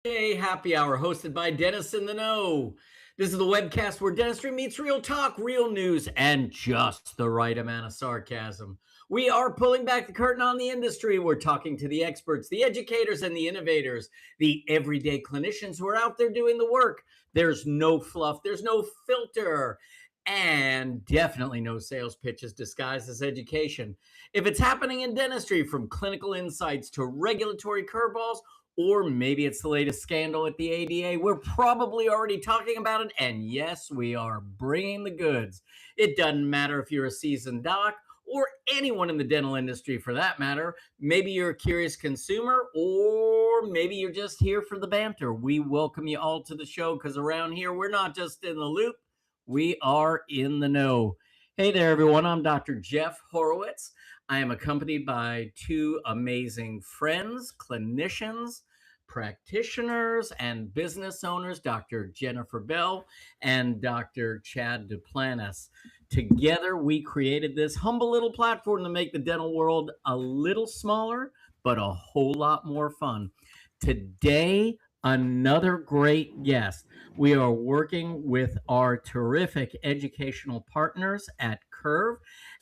Humpday Happy Hour, hosted by Dennis in the Know. This is the webcast where dentistry meets real talk, real news, and just the right amount of sarcasm. We are pulling back the curtain on the industry. We're talking to the experts, the educators, and the innovators, the everyday clinicians who are out there doing the work. There's no fluff, there's no filter, and definitely no sales pitches disguised as education. If it's happening in dentistry, from clinical insights to regulatory curveballs, or maybe it's the latest scandal at the ADA. We're probably already talking about it. And yes, we are bringing the goods. It doesn't matter if you're a seasoned doc or anyone in the dental industry for that matter. Maybe you're a curious consumer, or maybe you're just here for the banter. We welcome you all to the show because around here, we're not just in the loop, we are in the know. Hey there, everyone. I'm Dr. Jeff Horowitz. I am accompanied by two amazing friends, clinicians, practitioners, and business owners, Dr. Jennifer Bell and Dr. Chad Duplantis. Together, we created this humble little platform to make the dental world a little smaller, but a whole lot more fun. Today, another great guest. We are working with our terrific educational partners at Curve,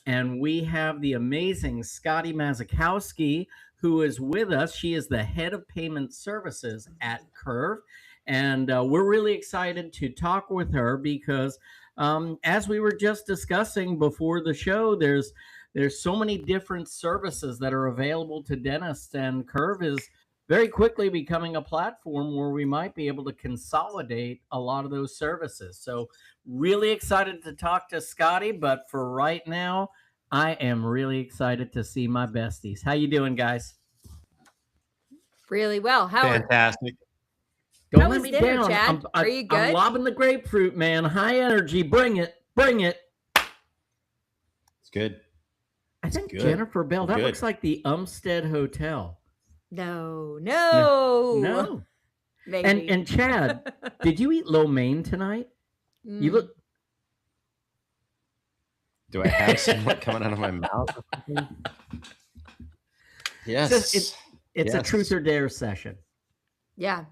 and we have the amazing Scotti Mazikowski, who is with us. She is the head of payment services at Curve, and we're really excited to talk with her because, as we were just discussing before the show, there's so many different services that are available to dentists, and Curve is very quickly becoming a platform where we might be able to consolidate a lot of those services. So really excited to talk to Scotti, but for right now, I am really excited to see my besties. How you doing, guys? Really well. Fantastic. Don't How let was me dinner, down. Chad? Are you good? I'm lobbing the grapefruit, man. High energy. Bring it. Bring it. It's good. I think good. Jennifer Bell, that Good. looks like the Umstead Hotel. No. Maybe. And Chad, did you eat lo mein tonight? You look. Do I have something coming out of my mouth? Yes. It's a truth or dare session. Yeah.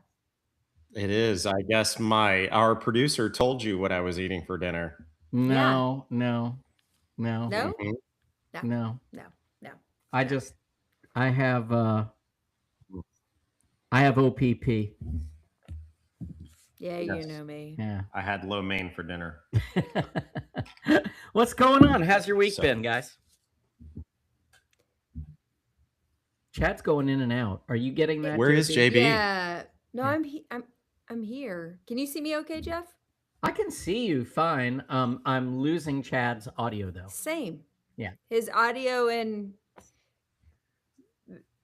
It is. I guess our producer told you what I was eating for dinner. No. No? Mhm. No. I have OPP. Yeah, Yes. You know me. Yeah. I had lo mein for dinner. What's going on? How's your week been, guys? Chad's going in and out. Are you getting that? Where is JB? Yeah. No, I'm here. Can you see me okay, Jeff? I can see you fine. I'm losing Chad's audio though. Same. Yeah. His audio, and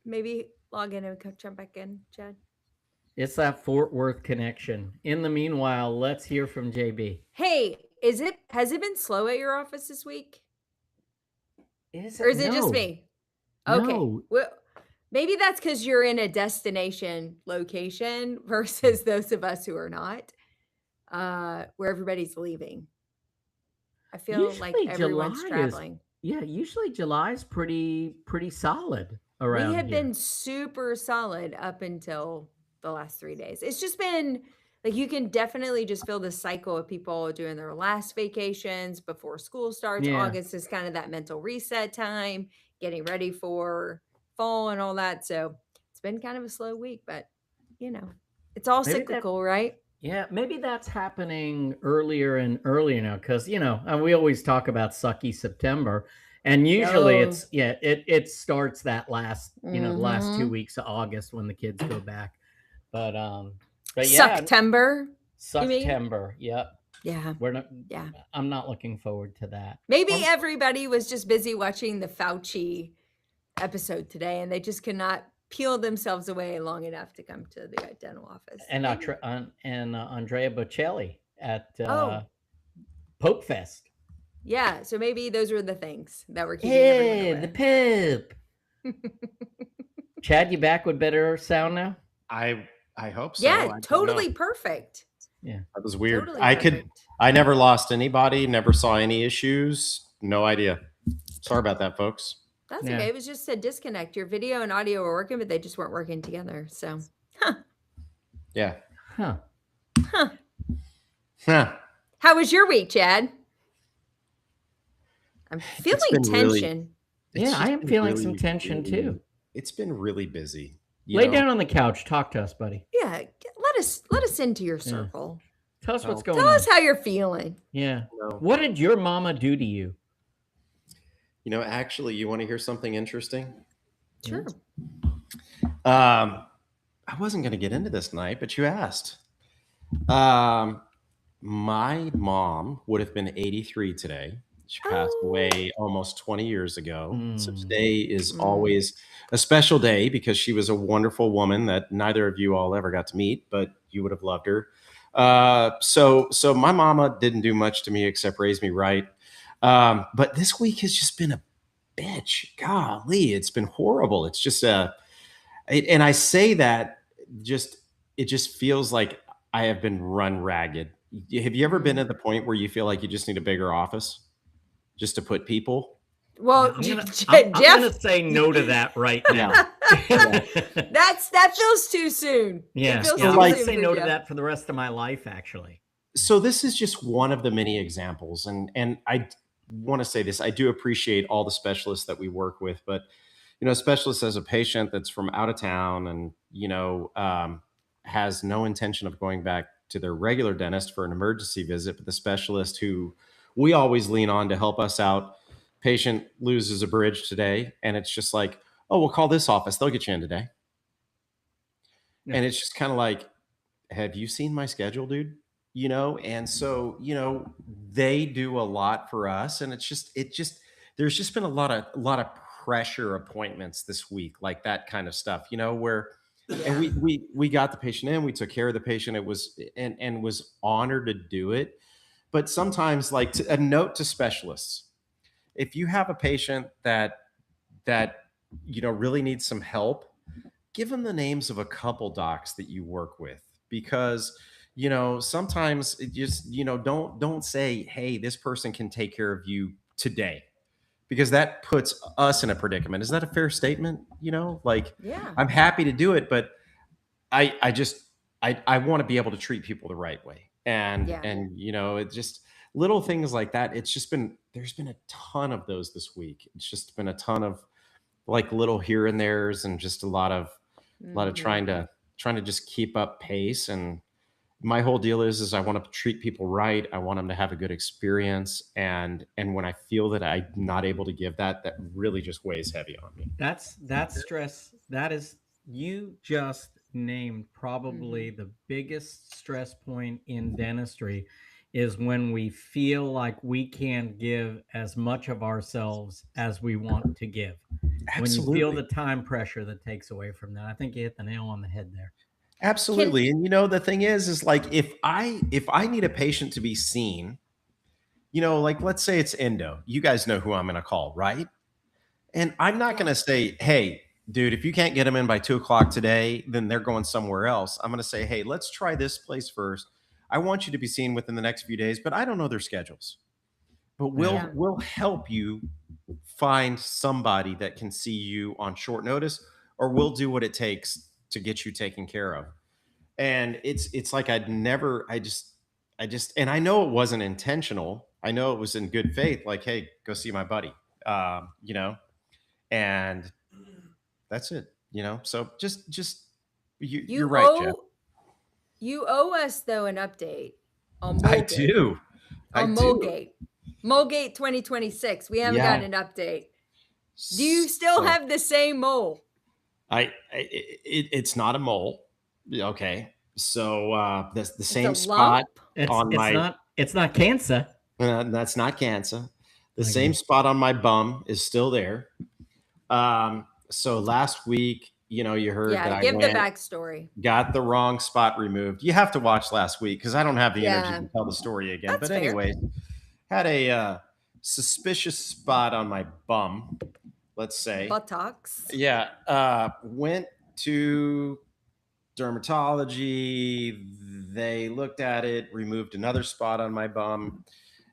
maybe log in and jump back in, Chad. It's that Fort Worth connection. In the meanwhile, let's hear from JB. Hey, has it been slow at your office this week? Or is it just me? Okay. No. Well, maybe that's because you're in a destination location versus those of us who are not, where everybody's leaving. I feel Usually like everyone's traveling. Usually July's pretty solid around We have here. been super solid up until the last 3 days. It's just been like, you can definitely just feel the cycle of people doing their last vacations before school starts. Yeah. August is kind of that mental reset time, getting ready for fall and all that. So it's been kind of a slow week, but it's all Maybe cyclical, right? Yeah, maybe that's happening earlier and earlier now because and we always talk about sucky September, and usually it starts that last the last 2 weeks of August when the kids go back, but yeah, September. September. Yep. Yeah. We're not. Yeah. I'm not looking forward to that. Maybe everybody was just busy watching the Fauci episode today, and they just could not peel themselves away long enough to come to the dental office. And Andrea Bocelli at Pope Fest. Yeah, so maybe those were the things that were keeping everyone away. The Pope. Chad, you back with better sound now? I hope so. Yeah, totally perfect. Yeah, that was weird. Totally I never lost anybody, never saw any issues. No idea. Sorry about that, folks. That's okay. It was just a disconnect. Your video and audio were working, but they just weren't working together. So, Yeah. Huh. Huh. Huh. How was your week, Chad? I'm It's feeling been really, tension. it's Yeah, I just am been feeling some really, tension too. really, it's been really busy. Lay down on the couch. Talk to us, buddy. Yeah, let us into your circle. Tell us what's Well, going Tell on. us how you're feeling. Yeah. you know, What did your mama do to you? actually, you want to hear something interesting? Sure. I wasn't going to get into this tonight, but you asked. My mom would have been 83 today. She passed away almost 20 years ago. So today is always a special day because she was a wonderful woman that neither of you all ever got to meet, but you would have loved her. So my mama didn't do much to me except raise me right. But this week has just been a bitch. Golly, it's been horrible. It's just and I say that just it just feels like I have been run ragged. Have you ever been at the point where you feel like you just need a bigger office just to put people? Well, I'm Jeff, gonna say no to that right now. that feels too soon. Yeah, It feels I'm too gonna soon say for no to Jeff. that for the rest of my life, actually. So this is just one of the many examples, and I want to say this: I do appreciate all the specialists that we work with, but specialists as a patient that's from out of town and has no intention of going back to their regular dentist for an emergency visit, but the specialist who we always lean on to help us out. Patient loses a bridge today, and it's just like, oh, we'll call this office; they'll get you in today. Yeah. And it's just kind of like, have you seen my schedule, dude? And so they do a lot for us, and there's just been a lot of pressure appointments this week, like that kind of stuff, where and we got the patient in, we took care of the patient. It was and was honored to do it. But sometimes, like a note to specialists, if you have a patient that really needs some help, give them the names of a couple docs that you work with, because sometimes it just don't say, hey, this person can take care of you today, because that puts us in a predicament. Is that a fair statement? Like, Yeah. I'm happy to do it, but I want to be able to treat people the right way, and Yeah. it just little things like that. There's been a ton of those this week. It's just been a ton of like little here and there's, and just a lot of trying to just keep up pace. And my whole deal is I want to treat people right. I want them to have a good experience. And when I feel that I'm not able to give that really just weighs heavy on me. That's stress. That is, you just named probably the biggest stress point in dentistry, is when we feel like we can't give as much of ourselves as we want to give. Absolutely. When you feel the time pressure that takes away from that. I think you hit the nail on the head there. Absolutely. And the thing is like, if I need a patient to be seen, like let's say it's endo, you guys know who I'm going to call, right? And I'm not going to say, hey, dude, if you can't get them in by 2:00 today, then they're going somewhere else. I'm going to say, hey, let's try this place first. I want you to be seen within the next few days, but I don't know their schedules. But we'll help you find somebody that can see you on short notice, or we'll do what it takes to get you taken care of. And it's like I just, and I know it wasn't intentional. I know it was in good faith. Like, hey, go see my buddy, and that's it. So just you're right, Jeff. You owe us though an update on I Mulgate. do. On Mulgate. Mulgate 2026. We haven't gotten an update. Do you still have the same mole? It's not a mole. Okay. So the same spot on my. It's not cancer. That's not cancer. The same spot on my bum is still there. So last week, you heard that I give the backstory. Got the wrong spot removed. You have to watch last week because I don't have the energy to tell the story again. That's but anyway, had a suspicious spot on my bum, let's say. Buttocks. Yeah. Went to dermatology. They looked at it, removed another spot on my bum,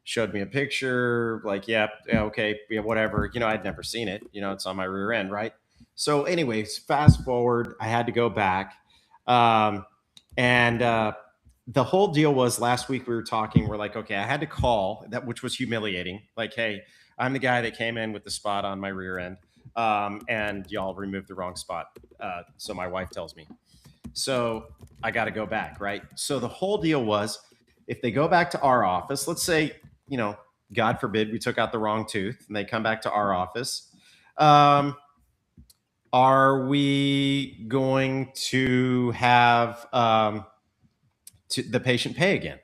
showed me a picture, like, yeah, okay, yeah, whatever. I'd never seen it. It's on my rear end, right? So anyways, fast forward, I had to go back. And the whole deal was last week we were talking. We're like, okay, I had to call that, which was humiliating. Like, hey, I'm the guy that came in with the spot on my rear end, and y'all removed the wrong spot. So my wife tells me. So I got to go back, right? So the whole deal was, if they go back to our office, let's say, God forbid, we took out the wrong tooth, and they come back to our office. Are we going to have the patient pay again?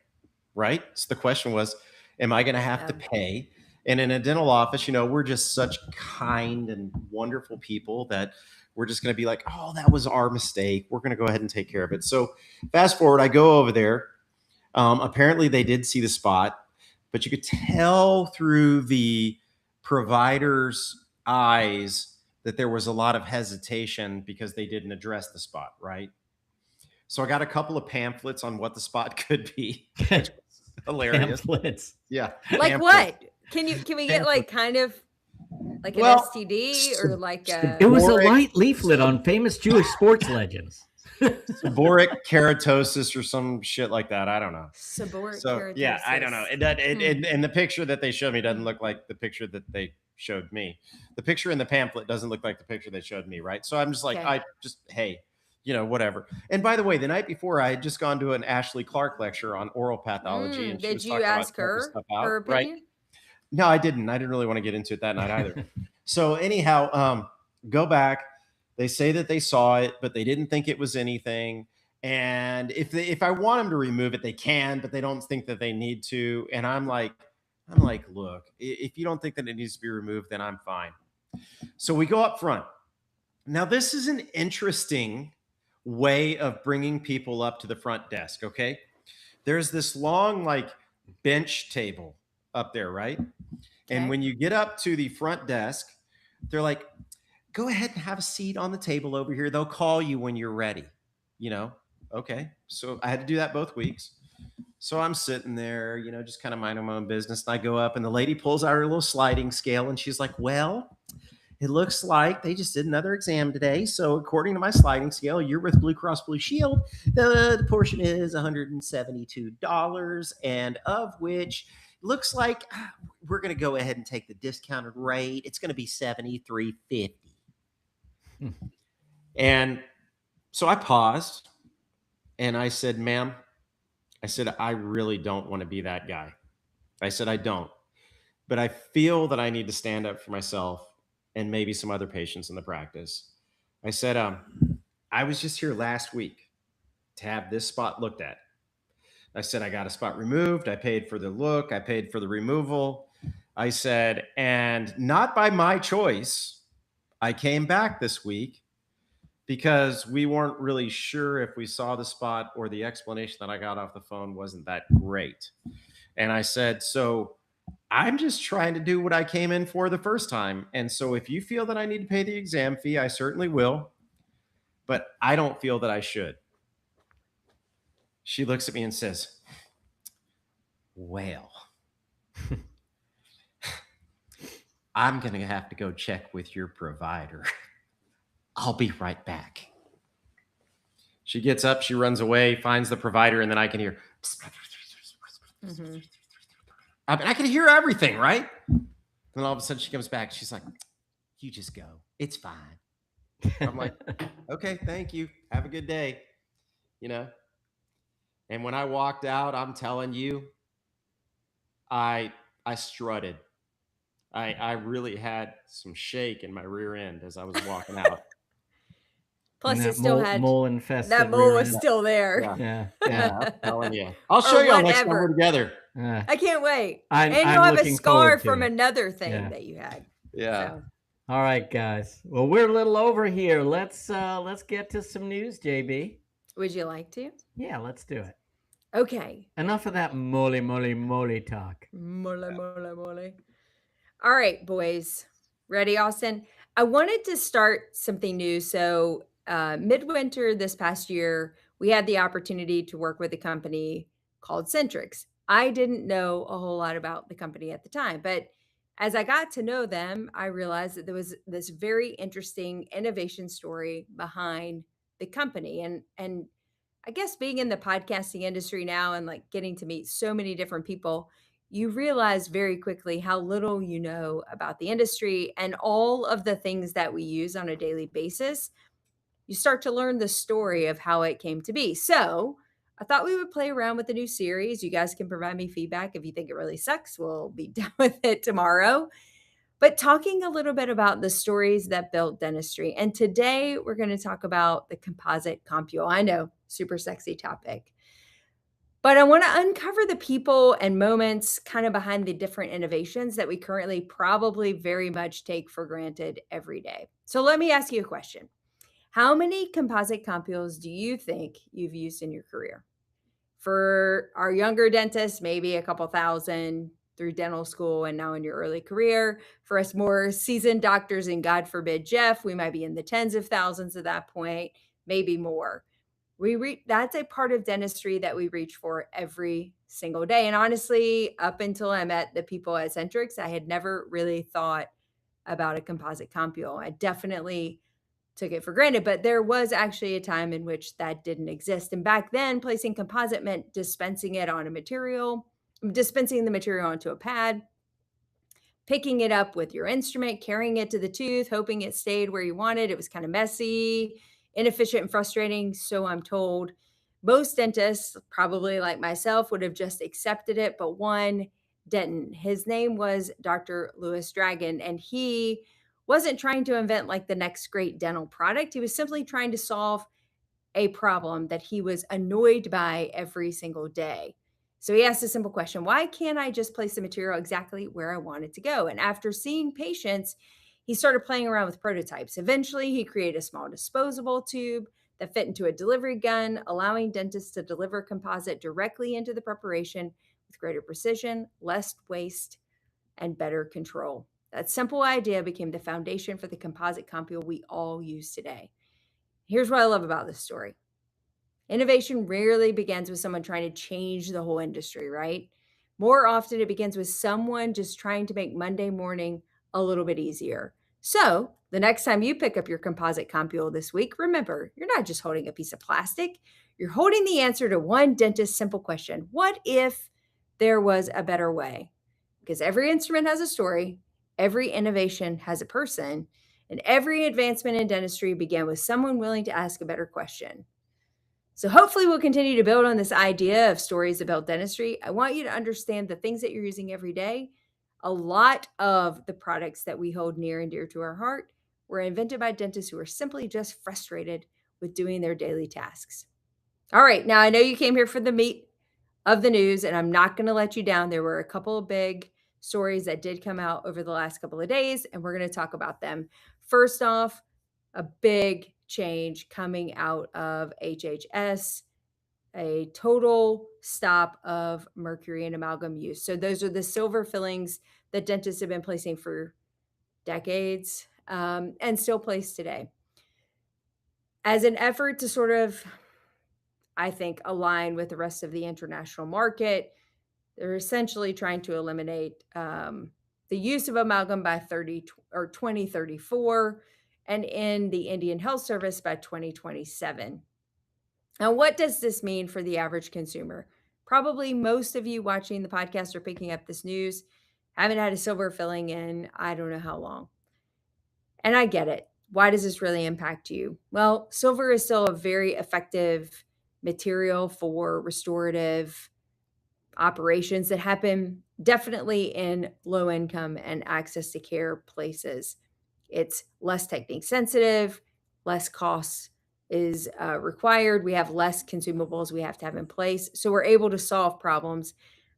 Right? So the question was, am I going to have to pay? And in a dental office, we're just such kind and wonderful people that we're just going to be like, oh, that was our mistake. We're going to go ahead and take care of it. So fast forward, I go over there. Apparently they did see the spot, but you could tell through the provider's eyes that there was a lot of hesitation because they didn't address the spot, right? So I got a couple of pamphlets on what the spot could be. Which was hilarious. Pamphlets. Yeah. Like pamphlets. what? Can we get like kind of like an STD or like a... It was a light leaflet on famous Jewish sports legends. Seborrheic keratosis or some shit like that. I don't know. Seborrheic keratosis. Yeah, I don't know. And the picture that they showed me doesn't look like the picture that they showed me. The picture in the pamphlet doesn't look like the picture they showed me, right? So I'm just like, hey, whatever. And by the way, the night before, I had just gone to an Ashley Clark lecture on oral pathology. And did you ask her her opinion? Right? No, I didn't. I didn't really want to get into it that night either. So anyhow, go back. They say that they saw it, but they didn't think it was anything. And if I want them to remove it, they can, but they don't think that they need to. And I'm like, look, if you don't think that it needs to be removed, then I'm fine. So we go up front. Now, this is an interesting way of bringing people up to the front desk. Okay. There's this long, like, bench table up there, right? And when you get up to the front desk, they're like, go ahead and have a seat on the table over here. They'll call you when you're ready. Okay. So I had to do that both weeks. So I'm sitting there, just kind of minding my own business. And I go up and the lady pulls out her little sliding scale and she's like, well, it looks like they just did another exam today. So according to my sliding scale, you're with Blue Cross Blue Shield. The portion is $172, and of which looks like we're going to go ahead and take the discounted rate. It's going to be $73.50. And so I paused and I said, ma'am, I really don't want to be that guy. I said, I don't, but I feel that I need to stand up for myself and maybe some other patients in the practice. I said, I was just here last week to have this spot looked at. I said, I got a spot removed. I paid for the look. I paid for the removal. I said, and not by my choice, I came back this week because we weren't really sure if we saw the spot or the explanation that I got off the phone wasn't that great. And I said, so I'm just trying to do what I came in for the first time. And so if you feel that I need to pay the exam fee, I certainly will, but I don't feel that I should. She looks at me and says, well, I'm going to have to go check with your provider. I'll be right back. She gets up, she runs away, finds the provider, and then I can hear. Mm-hmm. I can hear everything, right? Then all of a sudden she comes back. She's like, you just go. It's fine. I'm like, okay, thank you. Have a good day. And when I walked out, I'm telling you, I strutted. I really had some shake in my rear end as I was walking out. Plus, it still had mole infested. That mole was still there. Yeah. I'm telling you. I'll show you next time we're together. I can't wait. And you'll have a scar from another thing that you had. Yeah. So. All right, guys. Well, we're a little over here. Let's get to some news, JB. Would you like to? Yeah, let's do it. Okay. Enough of that mole talk. Mole. All right, boys. Ready, Austin? I wanted to start something new. So midwinter this past year, we had the opportunity to work with a company called Centrix. I didn't know a whole lot about the company at the time, but as I got to know them, I realized that there was this very interesting innovation story behind the company. And I guess being in the podcasting industry now and like getting to meet so many different people, you realize very quickly how little you know about the industry and all of the things that we use on a daily basis. You start to learn the story of how it came to be. So I thought we would play around with the new series. You guys can provide me feedback if you think it really sucks. We'll be done with it tomorrow. But talking a little bit about the stories that built dentistry. And today we're going to talk about the composite compule. I know, super sexy topic. But I want to uncover the people and moments kind of behind the different innovations that we currently probably very much take for granted every day. So let me ask you a question. How many composite compules do you think you've used in your career? For our younger dentists, maybe a couple thousand through dental school and now in your early career. For us more seasoned doctors, and God forbid, Jeff, we might be in the tens of thousands at that point, maybe more. That's a part of dentistry that we reach for every single day. And honestly, up until I met the people at Centrix, I had never really thought about a composite compule. I definitely took it for granted, but there was actually a time in which that didn't exist. And back then, placing composite meant dispensing the material onto a pad, picking it up with your instrument, carrying it to the tooth, hoping it stayed where you wanted. It was kind of messy, inefficient, and frustrating, so I'm told. Most dentists, probably like myself, would have just accepted it, but one didn't. His name was Dr. Louis Dragon, and he wasn't trying to invent like the next great dental product. He was simply trying to solve a problem that he was annoyed by every single day. So he asked a simple question: why can't I just place the material exactly where I want it to go? And after seeing patients, he started playing around with prototypes. Eventually, he created a small disposable tube that fit into a delivery gun, allowing dentists to deliver composite directly into the preparation with greater precision, less waste, and better control. That simple idea became the foundation for the composite compule we all use today. Here's what I love about this story. Innovation rarely begins with someone trying to change the whole industry, right? More often, it begins with someone just trying to make Monday morning a little bit easier. So, the next time you pick up your composite compule this week, remember, you're not just holding a piece of plastic, you're holding the answer to one dentist's simple question: what if there was a better way? Because every instrument has a story, every innovation has a person, and every advancement in dentistry began with someone willing to ask a better question. So hopefully we'll continue to build on this idea of stories about dentistry. I want you to understand the things that you're using every day. A lot of the products that we hold near and dear to our heart were invented by dentists who are simply just frustrated with doing their daily tasks. All right, now I know you came here for the meat of the news, and I'm not going to let you down. There were a couple of big stories that did come out over the last couple of days, and we're going to talk about them. First off, a big change coming out of HHS, a total stop of mercury and amalgam use. So those are the silver fillings that dentists have been placing for decades and still place today. As an effort to sort of, I think, align with the rest of the international market, they're essentially trying to eliminate the use of amalgam by 2034 and in the Indian Health Service by 2027. Now, what does this mean for the average consumer? Probably most of you watching the podcast or picking up this news haven't had a silver filling in I don't know how long. And I get it. Why does this really impact you? Well, silver is still a very effective material for restorative operations that happen definitely in low income and access to care places. It's less technique sensitive, less costs is required. We have less consumables we have to have in place. So we're able to solve problems.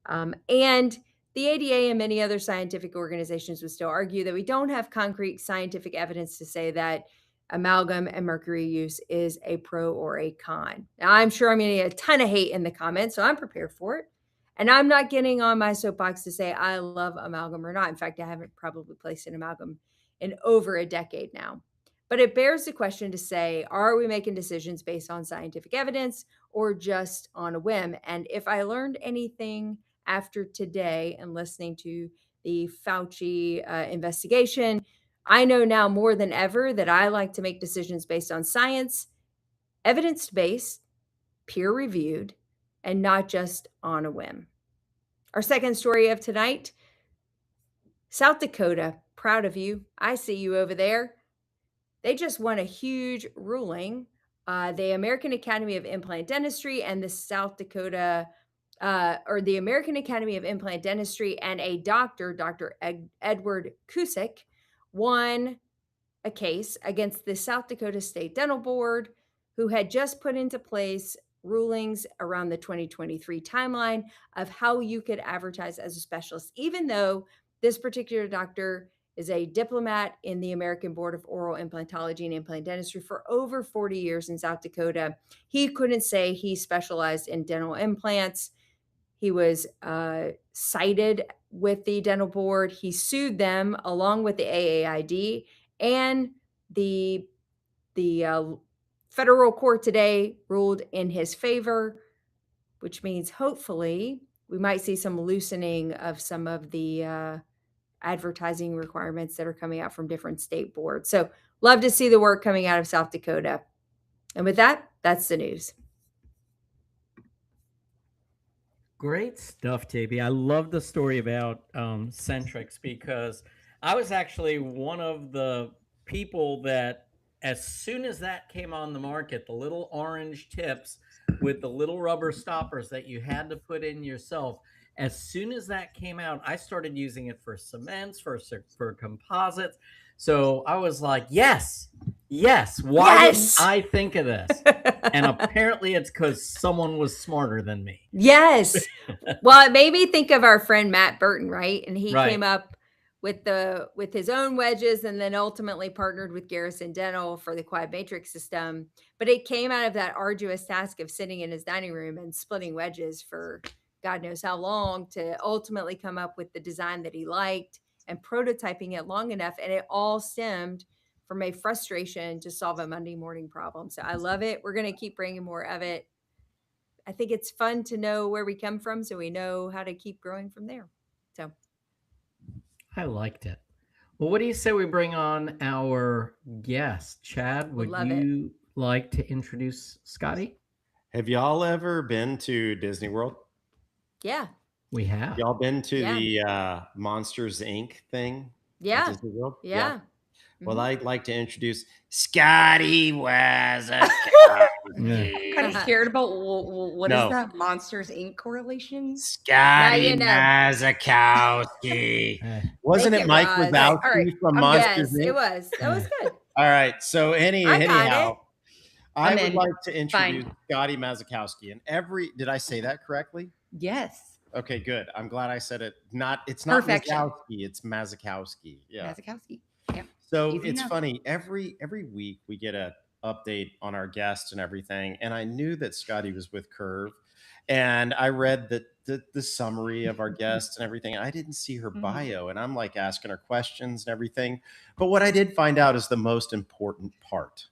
And the ADA and many other scientific organizations would still argue that we don't have concrete scientific evidence to say that amalgam and mercury use is a pro or a con. Now, I'm sure I'm going to get a ton of hate in the comments, so I'm prepared for it. And I'm not getting on my soapbox to say I love amalgam or not. In fact, I haven't probably placed an amalgam in over a decade now. But it bears the question to say, are we making decisions based on scientific evidence or just on a whim? And if I learned anything after today and listening to the Fauci investigation, I know now more than ever that I like to make decisions based on science, evidence-based, peer-reviewed, and not just on a whim. Our second story of tonight, South Dakota, proud of you. I see you over there. They just won a huge ruling. The American Academy of Implant Dentistry and the South Dakota, or the American Academy of Implant Dentistry and a doctor, Dr. Edward Cusick, won a case against the South Dakota State Dental Board, who had just put into place rulings around the 2023 timeline of how you could advertise as a specialist, even though this particular doctor is a diplomat in the American Board of Oral Implantology and Implant Dentistry for over 40 years in South Dakota. He couldn't say he specialized in dental implants. He was cited with the dental board. He sued them along with the AAID, and the federal court today ruled in his favor, which means hopefully we might see some loosening of some of the advertising requirements that are coming out from different state boards. So love to see the work coming out of South Dakota. And with that, that's the news. Great stuff, JB. I love the story about Centrix, because I was actually one of the people that, as soon as that came on the market, the little orange tips with the little rubber stoppers that you had to put in yourself, as soon as that came out, I started using it for cements, for composites. So I was like, yes. Why didn't I think of this? And apparently it's because someone was smarter than me. Yes. Well, it made me think of our friend Matt Burton, right? And he came up with his own wedges, and then ultimately partnered with Garrison Dental for the quad matrix system. But it came out of that arduous task of sitting in his dining room and splitting wedges for God knows how long to ultimately come up with the design that he liked and prototyping it long enough. And it all stemmed from a frustration to solve a Monday morning problem. So I love it. We're going to keep bringing more of it. I think it's fun to know where we come from, so we know how to keep growing from there. So I liked it. Well, what do you say we bring on our guest? Chad, would you like to introduce Scotti? Have y'all ever been to Disney World? Yeah. We have. Y'all been to the Monsters Inc. thing? Yeah. At Disney World? Yeah. Well, I'd like to introduce Scotti Mazikowski. I'm kind of scared about what is that Monsters Inc. correlation? Scotti Mazikowski. Wasn't it Mike Wazowski from Monsters Inc.? It was. That was good. All right. So anyhow, I would like to introduce Scotti Mazikowski. And did I say that correctly? Yes. Okay, good. I'm glad I said it. It's not Mazikowski, it's Mazikowski. Yeah. Mazikowski. Yeah. So it's funny. Every week we get an update on our guests and everything. And I knew that Scotti was with Curve, and I read the summary of our guests and everything. I didn't see her bio, and I'm like asking her questions and everything. But what I did find out is the most important part.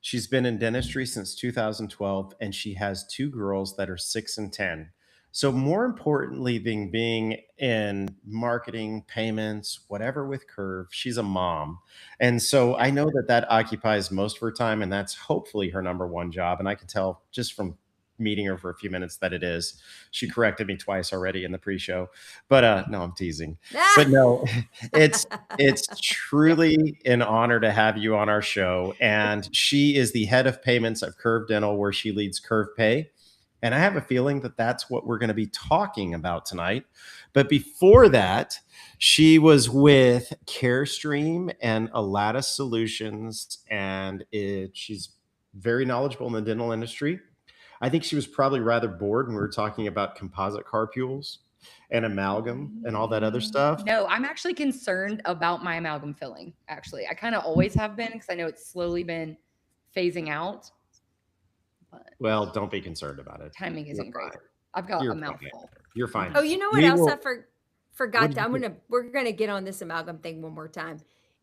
She's been in dentistry since 2012, and she has 2 girls that are 6 and 10. So more importantly than being in marketing, payments, whatever with Curve, she's a mom. And so I know that occupies most of her time, and that's hopefully her number one job. And I can tell just from meeting her for a few minutes that it is. She corrected me twice already in the pre-show, but no, I'm teasing. But no, it's truly an honor to have you on our show. And she is the head of payments at Curve Dental, where she leads Curve Pay. And I have a feeling that that's what we're going to be talking about tonight. But before that, she was with CareStream and Alatus Solutions, and she's very knowledgeable in the dental industry. I think she was probably rather bored when we were talking about composite carpules and amalgam and all that other stuff. No, I'm actually concerned about my amalgam filling, actually. I kind of always have been, because I know it's slowly been phasing out. Well, don't be concerned about it. Timing isn't great. I've got a mouthful. You're fine. Oh, you know what else I forgot? We're gonna get on this amalgam thing one more time.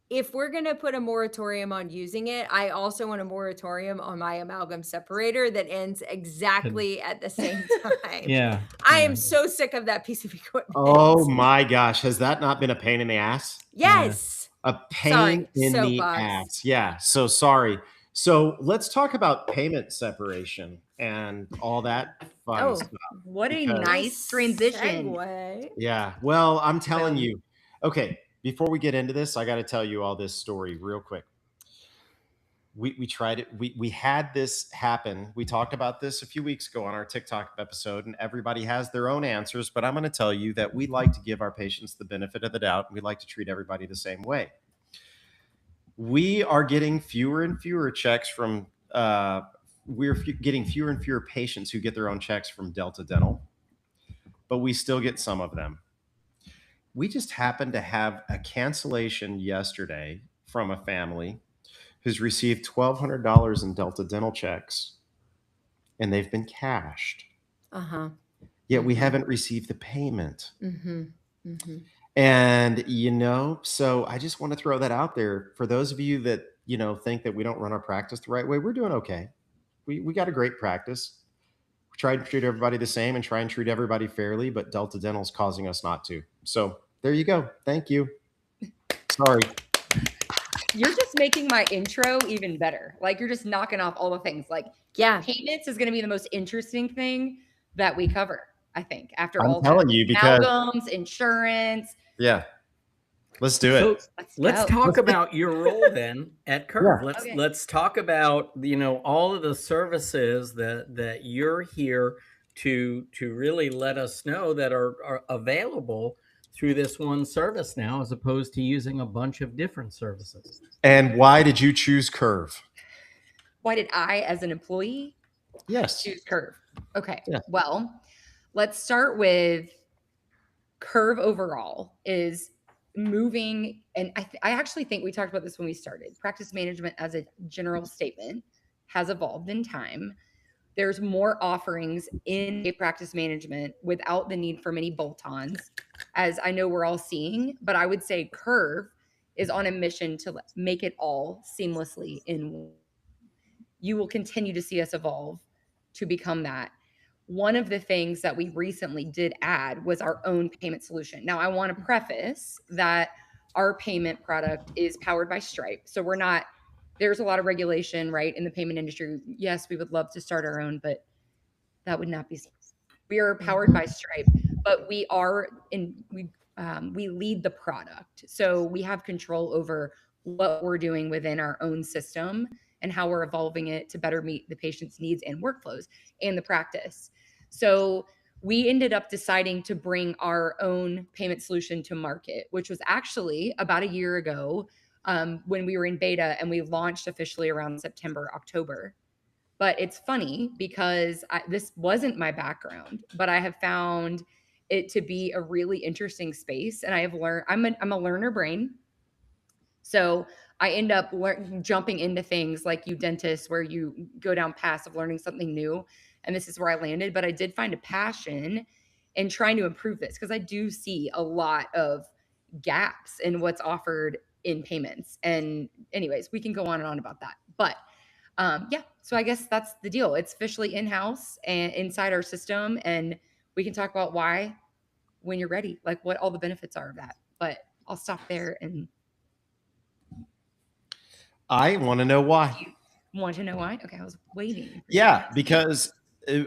If we're gonna put a moratorium on using it, I also want a moratorium on my amalgam separator that ends exactly at the same time. Yeah. I am so sick of that piece of equipment. Oh my gosh, has that not been a pain in the ass? Yes. A pain in the ass. Yeah. So sorry. So let's talk about payment separation and all that fun Oh, stuff. What a Because- nice transition. Segue. Yeah. Well, I'm telling Boom. you. Okay. Before we get into this, I got to tell you all this story real quick. We tried it. We had this happen. We talked about this a few weeks ago on our TikTok episode, and everybody has their own answers. But I'm going to tell you that we like to give our patients the benefit of the doubt. And we like to treat everybody the same way. We are getting fewer and fewer checks from. Getting fewer and fewer patients who get their own checks from Delta Dental, but we still get some of them. We just happened to have a cancellation yesterday from a family who's received $1,200 in Delta Dental checks, and they've been cashed. Uh-huh. Yet we haven't received the payment. Mm-hmm. Mm-hmm. And, so I just want to throw that out there for those of you that, think that we don't run our practice the right way. We're doing okay. We got a great practice. We try to treat everybody the same and try and treat everybody fairly, but Delta Dental is causing us not to. So there you go. Thank you. Sorry. You're just making my intro even better. Like you're just knocking off all the things. Like Yeah. payments is going to be the most interesting thing that we cover, I think, after I'm all telling that. you, because Amalgams, insurance. yeah, let's do it. So let's talk about your role then at Curve. Yeah. Let's talk about all of the services that you're here to really let us know that are available through this one service now, as opposed to using a bunch of different services. And why did you choose Curve? Why did I, as an employee, Yes. choose Curve? Okay. Yeah. Well, let's start with Curve overall is moving. And I actually think we talked about this when we started. Practice management as a general statement has evolved in time. There's more offerings in a practice management without the need for many bolt-ons, as I know we're all seeing. But I would say Curve is on a mission to make it all seamlessly in. You will continue to see us evolve to become that. One of the things that we recently did add was our own payment solution. Now, I want to preface that our payment product is powered by Stripe. So there's a lot of regulation, right, in the payment industry. Yes, we would love to start our own, but that would not be. We are powered by Stripe, but we lead the product. So we have control over what we're doing within our own system and how we're evolving it to better meet the patient's needs and workflows and the practice. So we ended up deciding to bring our own payment solution to market, which was actually about a year ago when we were in beta, and we launched officially around September, October. But it's funny because this wasn't my background, but I have found it to be a really interesting space. And I have learned, I'm a learner brain. So I end up jumping into things like you dentists, where you go down paths of learning something new. And this is where I landed. But I did find a passion in trying to improve this, because I do see a lot of gaps in what's offered in payments. And anyways, we can go on and on about that. But yeah, so I guess that's the deal. It's officially in-house and inside our system. And we can talk about why when you're ready, like what all the benefits are of that. But I'll stop there. And I want to know why. you want to know why? Okay, I was waiting. Yeah, because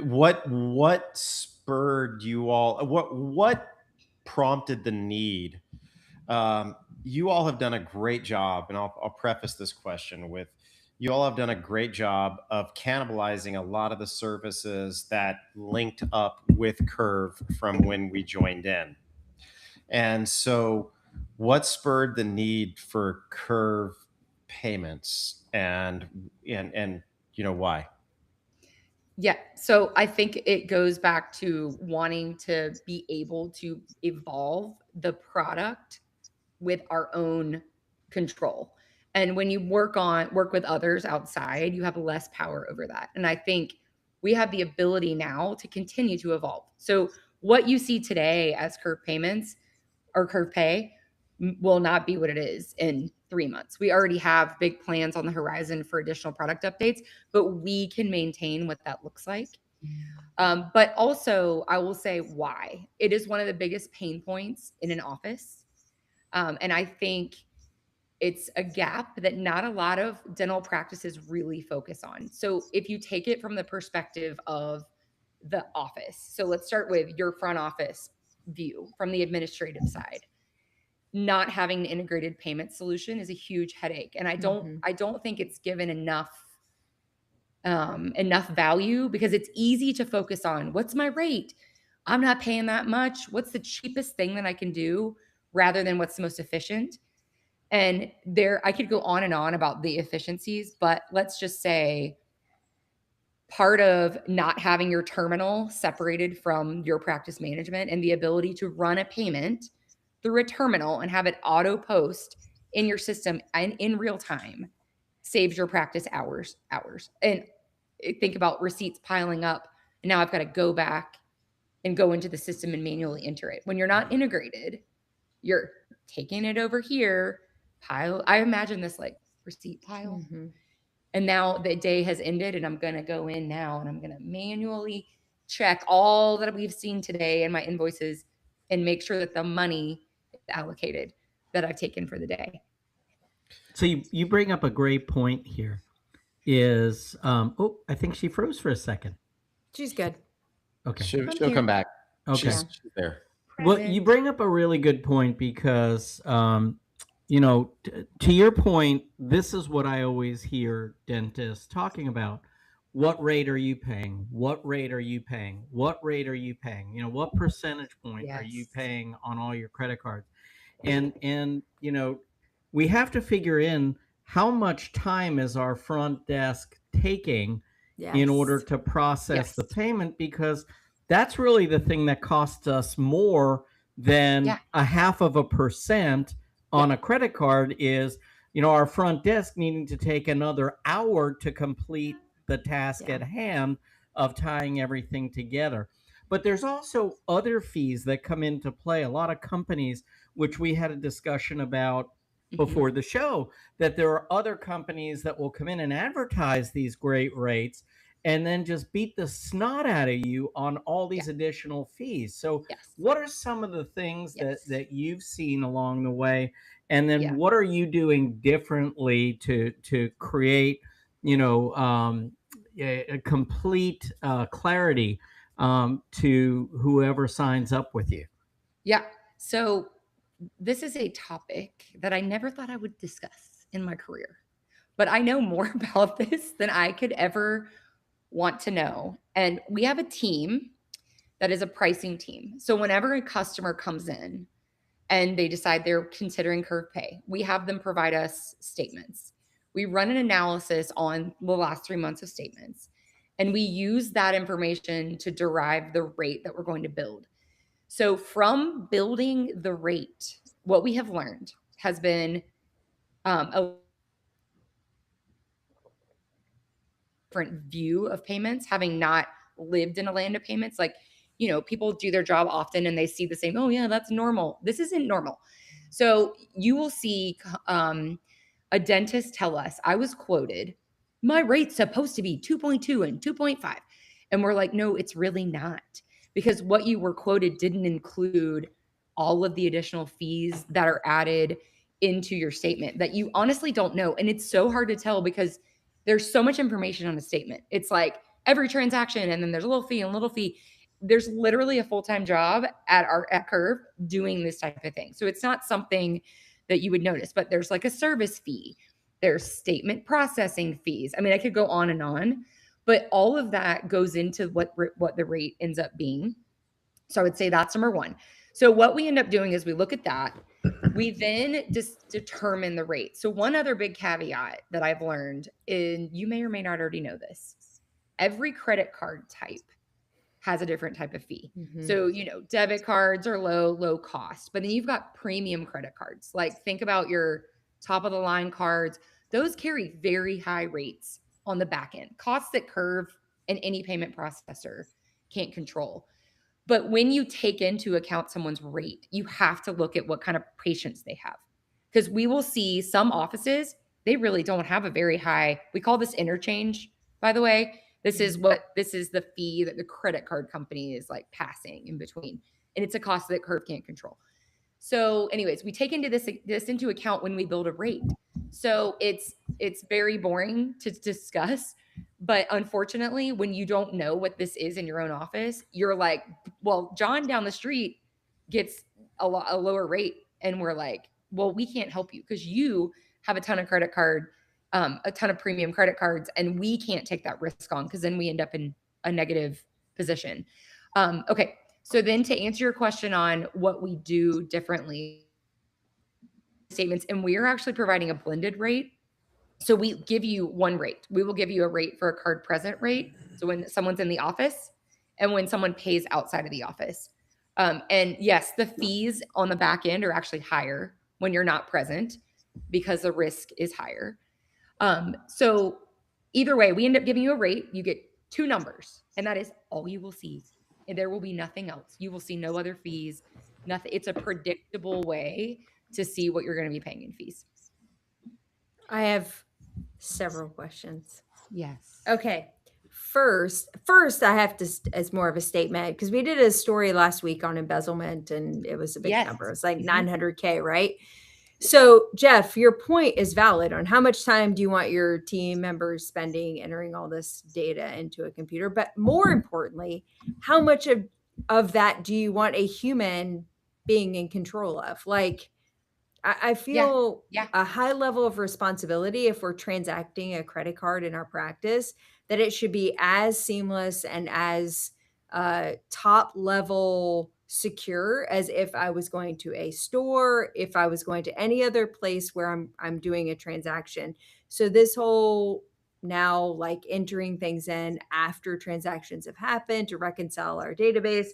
what spurred you all? What prompted the need? You all have done a great job, and I'll preface this question with, you all have done a great job of cannibalizing a lot of the services that linked up with Curve from when we joined in. And so what spurred the need for Curve payments, and why? Yeah. So I think it goes back to wanting to be able to evolve the product with our own control. And when you work with others outside, you have less power over that. And I think we have the ability now to continue to evolve. So what you see today as Curve payments or Curve pay will not be what it is in 3 months. We already have big plans on the horizon for additional product updates, but we can maintain what that looks like. But also, I will say why. It is one of the biggest pain points in an office. And I think It's a gap that not a lot of dental practices really focus on. So if you take it from the perspective of the office, so let's start with your front office view from the administrative side. Not having an integrated payment solution is a huge headache, and I don't think it's given enough value, because it's easy to focus on what's my rate. I'm not paying that much. What's the cheapest thing that I can do, rather than what's the most efficient? And I could go on and on about the efficiencies, but let's just say part of not having your terminal separated from your practice management and the ability to run a payment through a terminal and have it auto post in your system and in real time saves your practice hours. And think about receipts piling up. And now I've got to go back and go into the system and manually enter it. When you're not integrated, you're taking it over here, pile. I imagine this like receipt pile. And now the day has ended, and I'm going to go in now and I'm going to manually check all that we've seen today in my invoices and make sure that the money is allocated that I've taken for the day. So you bring up a great point here. Is I think she froze for a second. She's good. Okay. She'll come back. Okay. She's there. Well, you bring up a really good point, because you know, to your point, this is what I always hear dentists talking about. What rate are you paying? What rate are you paying? What rate are you paying? You know, what percentage point are you paying on all your credit cards? And you know, we have to figure in how much time is our front desk taking in order to process the payment, because that's really the thing that costs us more than 0.5% on a credit card is, you know, our front desk needing to take another hour to complete the task at hand of tying everything together. But there's also other fees that come into play. A lot of companies, which we had a discussion about before the show, that there are other companies that will come in and advertise these great rates and then just beat the snot out of you on all these additional fees. So what are some of the things that you've seen along the way? And then what are you doing differently to create, you know, a complete clarity to whoever signs up with you? Yeah. So this is a topic that I never thought I would discuss in my career, but I know more about this than I could ever want to know. And we have a team that is a pricing team. So whenever a customer comes in and they decide they're considering curve pay, we have them provide us statements. We run an analysis on the last 3 months of statements, and we use that information to derive the rate that we're going to build. So from building the rate, what we have learned has been a different view of payments, having not lived in a land of payments. Like, you know, people do their job often and they see the same, oh yeah, that's normal. This isn't normal. So you will see a dentist tell us, I was quoted, my rate's supposed to be 2.2 and 2.5. And we're like, no, it's really not. Because what you were quoted didn't include all of the additional fees that are added into your statement that you honestly don't know. And it's so hard to tell because there's so much information on a statement. It's like every transaction, and then there's a little fee and a little fee. There's literally a full-time job at Curve doing this type of thing. So it's not something that you would notice, but there's like a service fee. There's statement processing fees. I mean, I could go on and on, but all of that goes into what the rate ends up being. So I would say that's number one. So what we end up doing is we look at that. We then just determine the rate. So one other big caveat that I've learned, and you may or may not already know this, every credit card type has a different type of fee. So, you know, debit cards are low cost, but then you've got premium credit cards. Like think about your top of the line cards. Those carry very high rates on the back end, costs that Curve and any payment processor can't control. But when you take into account someone's rate, you have to look at what kind of patients they have. Because we will see some offices, they really don't have a very high, we call this interchange, by the way. This is the fee that the credit card company is like passing in between. And it's a cost that Curve can't control. So anyways, we take this into account when we build a rate. So it's very boring to discuss, but unfortunately, when you don't know what this is in your own office, you're like, well, John down the street gets a lower rate. And we're like, well, we can't help you because you have a ton of a ton of premium credit cards, and we can't take that risk on because then we end up in a negative position. Okay. So then to answer your question on what we do differently, statements, and we are actually providing a blended rate. So we give you one rate. We will give you a rate for a card present rate. So when someone's in the office and when someone pays outside of the office. And yes, the fees on the back end are actually higher when you're not present because the risk is higher. So either way, we end up giving you a rate. You get 2 numbers, and that is all you will see. And there will be nothing else. You will see no other fees, nothing. It's a predictable way to see what you're going to be paying in fees. I have several questions. Yes. Okay. First, I have to, as more of a statement, because we did a story last week on embezzlement, and it was a big number. It's like 900K, right? So, Jeff, your point is valid on how much time do you want your team members spending entering all this data into a computer? But more importantly, how much of that do you want a human being in control of? Like, I feel a high level of responsibility if we're transacting a credit card in our practice, that it should be as seamless and as top level secure as if I was going to a store, if I was going to any other place where I'm doing a transaction. So this whole now like entering things in after transactions have happened to reconcile our database,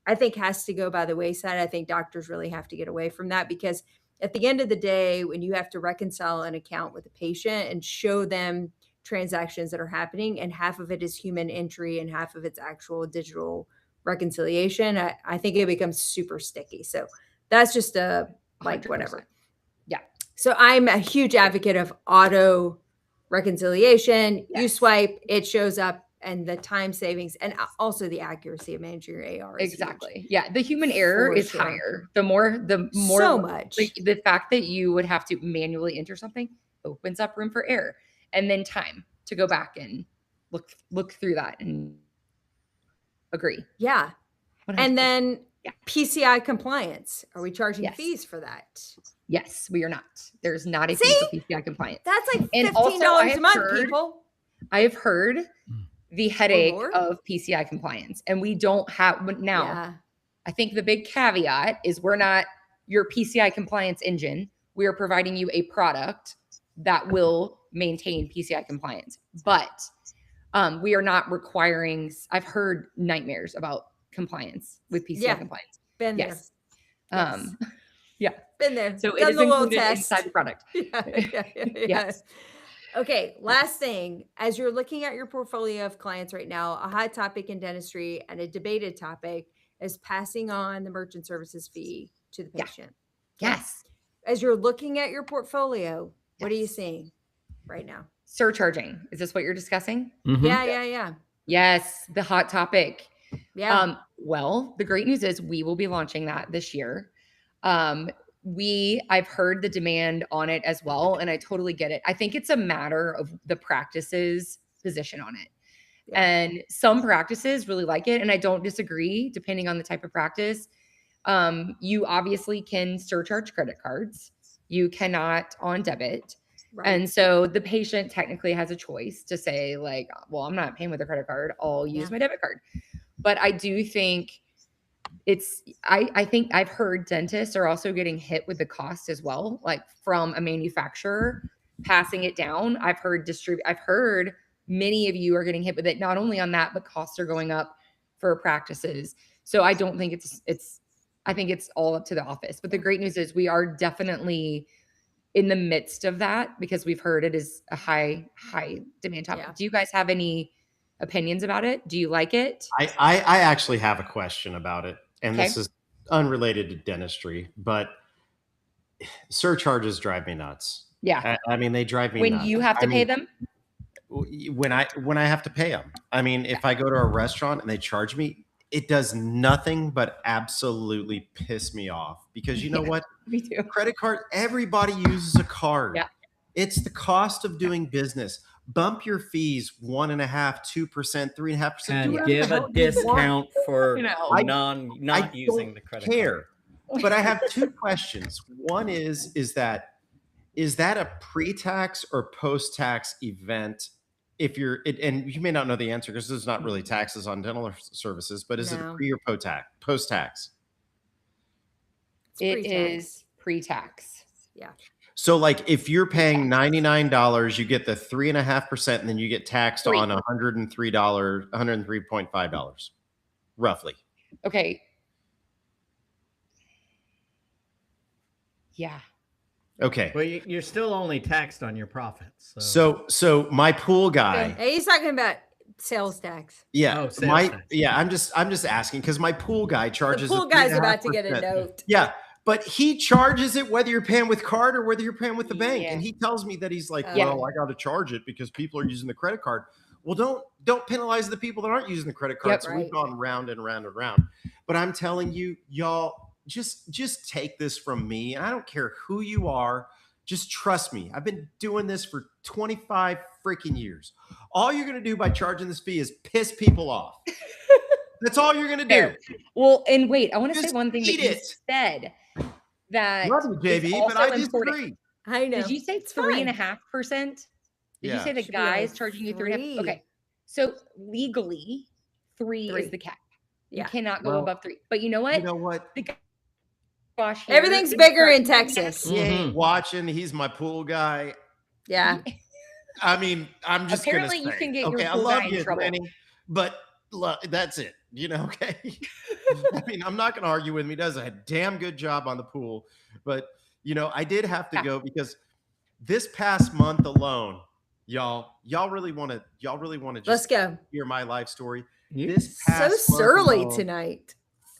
I think has to go by the wayside. I think doctors really have to get away from that, because at the end of the day, when you have to reconcile an account with a patient and show them transactions that are happening, and half of it is human entry and half of it's actual digital reconciliation, I think it becomes super sticky. So that's just a like 100%. whatever. Yeah. So I'm a huge advocate of auto reconciliation. Yes. You swipe, it shows up, and the time savings and also the accuracy of managing your AR. Exactly. Yeah. The human error is higher. The more so much. Like the fact that you would have to manually enter something opens up room for error, and then time to go back and look through that and agree. Yeah. 100%. And then PCI compliance. Are we charging fees for that? Yes, we are not. There's not a fee for PCI compliance. That's like $15 a month, people. I have heard the headache of PCI compliance, and we don't have now. Yeah. I think the big caveat is we're not your PCI compliance engine. We are providing you a product that will maintain PCI compliance, but we are not requiring. I've heard nightmares about compliance with PCI compliance. Been there. Yes. Yeah. Been there. So it is included inside the product. Yes. Okay. Last thing, as you're looking at your portfolio of clients right now, a hot topic in dentistry and a debated topic is passing on the merchant services fee to the patient. Yes. As you're looking at your portfolio, what are you seeing right now? Surcharging. Is this what you're discussing? Mm-hmm. Yeah. Yes. The hot topic. Yeah. Well, the great news is we will be launching that this year. I've heard the demand on it as well, and I totally get it. I think it's a matter of the practice's position on it. Yeah. And some practices really like it, and I don't disagree, depending on the type of practice. You obviously can surcharge credit cards. You cannot on debit. Right. And so the patient technically has a choice to say like, well, I'm not paying with a credit card. I'll use my debit card. But I do think I think I've heard dentists are also getting hit with the cost as well, like from a manufacturer passing it down. I've heard many of you are getting hit with it, not only on that, but costs are going up for practices. So I don't think I think it's all up to the office. But the great news is we are definitely in the midst of that, because we've heard it is a high demand topic. Yeah. Do you guys have any opinions about it? Do you like it? I actually have a question about it. And this is unrelated to dentistry, but surcharges drive me nuts. Yeah. I mean, they drive me nuts. When you have to pay them? When I have to pay them. I mean, if I go to a restaurant and they charge me, it does nothing but absolutely piss me off because you know what? Me too. Credit card, everybody uses a card. Yeah. It's the cost of doing business. Bump your fees 1.5%, 2%, 3.5%. And give a discount for I not using the credit care. card. But I have two questions. One is that a pre-tax or post-tax event? If you're, and you may not know the answer because there's not really taxes on dental services, but is it a pre or post-tax? It is pre-tax. Yeah. So like if you're paying $99, you get the 3.5%, and then you get taxed on $103.5, roughly. Okay. Yeah. Okay. Well, you're still only taxed on your profits. So my pool guy. Hey, he's talking about sales tax. Yeah. Oh, sales tax. Yeah. I'm just asking because my pool guy charges. The pool guy's about to get a note. Yeah. But he charges it whether you're paying with card or whether you're paying with the bank. Yeah. And he tells me that he's like, Yeah. well, I got to charge it because people are using the credit card. Well, don't penalize the people that aren't using the credit card. Yep. So Right. we've gone round and round and round. But I'm telling you, y'all, just take this from me. And I don't care who you are. Just trust me. I've been doing this for 25 freaking years. All you're going to do by charging this fee is piss people off. That's all you're going to do. Fair. Well, and wait, I want to say Just one thing that eat you it. said that Love you, is JB, also but I important. disagree. I know. Did you say It's fine. 3.5%? Did you Yeah. say the Should be guy's like charging you 3.5%? 3. Okay. So legally, 3 3. is the cap. Yeah. You cannot go Well, above 3. But you know what? You know what? The guy Gosh, here Everything's is bigger in charging Texas. He ain't Mhm. watching. He's my pool guy. Yeah. I mean, I'm just Apparently gonna you say, can get your okay, I pool love guy in you, trouble. Lenny, but look, that's it. You know, okay. I mean, I'm not gonna argue with him. He does a damn good job on the pool, but you know, I did have to Yeah. go because this past month alone, y'all really want to just Let's go. hear my life story. You- This So past month surly alone, tonight.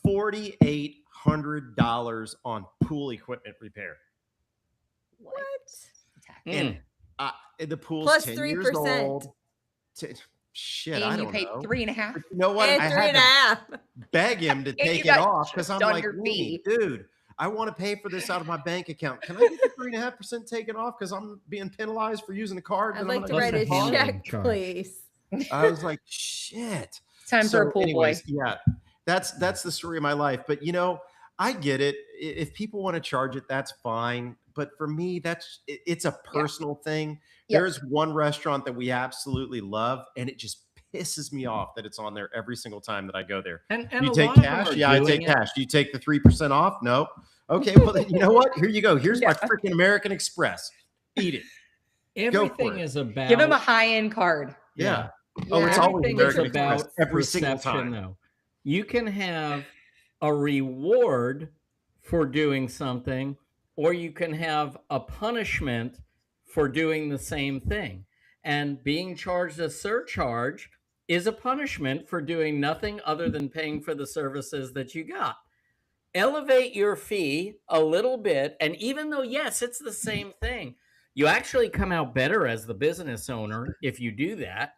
$4,800 on pool equipment repair. What? Mm. And the pool's Plus 10 years 3%. old. Shit, I And you don't paid know. 3.5. But you know what? And I three had and a to half. beg him to And take you it got off because I'm chipped like, under "Lenny, fee." dude, I want to pay for this out of my bank account. Can I get the 3.5% taken off because I'm being penalized for using a card? I'd and like I'm to gonna write use a the card?" handling check, charge. please. I was like, shit. It's time for a pool anyways, boy. yeah, that's the story of my life. But you know, I get it. If people want to charge it, that's fine. But for me, it's a personal thing. Yep. There's one restaurant that we absolutely love, and it just pisses me off that it's on there every single time that I go there. And You a take lot of them cash? are Yeah, I doing take it. cash. Do you take the 3% off? No. Okay, well then you know what? Here you go. Here's my Yeah. freaking American Express. Eat it. Go for Everything it. is about. Give him a high-end card. Yeah. Oh, it's Yeah. always Everything is American Express about every single perception, time. though. You can have a reward for doing something, or you can have a punishment for doing the same thing. And being charged a surcharge is a punishment for doing nothing other than paying for the services that you got. Elevate your fee a little bit. And even though, yes, it's the same thing, you actually come out better as the business owner if you do that,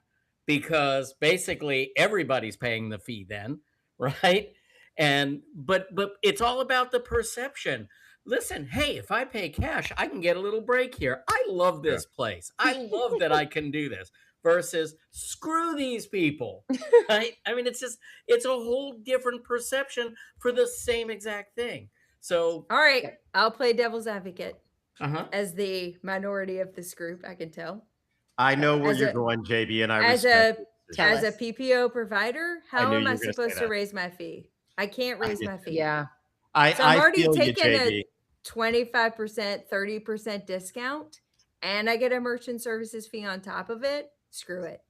because basically everybody's paying the fee then, right? And but it's all about the perception. Listen, hey, if I pay cash, I can get a little break here. I love this place. I love that I can do this. Versus screw these people, right? I mean, it's a whole different perception for the same exact thing. So, All right. I'll play devil's advocate uh-huh. as the minority of this group, I can tell. I know where As you're a- going, JB, and I as respect a- it. Tell As a us. PPO provider, how knew am you I were gonna say supposed to that. raise my fee? I can't I raise did my fee. Yeah. So I'm I already feel you, taking JB. a 25%, 30% discount, and I get a merchant services fee on top of it. Screw it.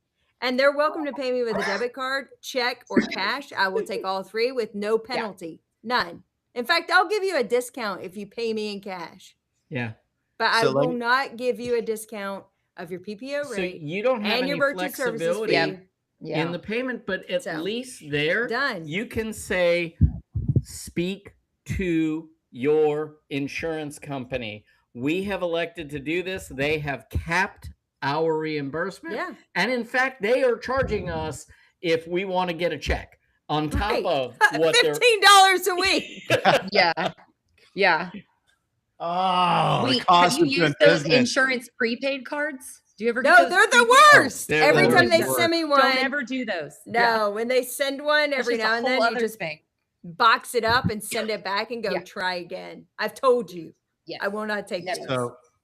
And they're welcome to pay me with a debit card, check, or cash. I will take all three with no penalty. None. In fact, I'll give you a discount if you pay me in cash. Yeah. But I So let will me- not give you a discount of your PPO So rate you don't have and any your merchant services flexibility fee. Yeah. in the payment, but at So, least there done. you can say, speak to your insurance company. We have elected to do this. They have capped our reimbursement. Yeah. And in fact, they are charging us if we want to get a check. on top Right. of what they're $15 a week. Yeah. Yeah. Oh, the Wait, have cost you of doing used those business. insurance prepaid cards? Do you ever get No, those they're the prepaid- worst. they're Every the time they worst. send me one, Don't ever do those. no, Yeah. when they send one, That's every just a now and whole then you other just thing. box it up and send it back and go Yeah. try again. I've told you. Yes. I will not take Never. these.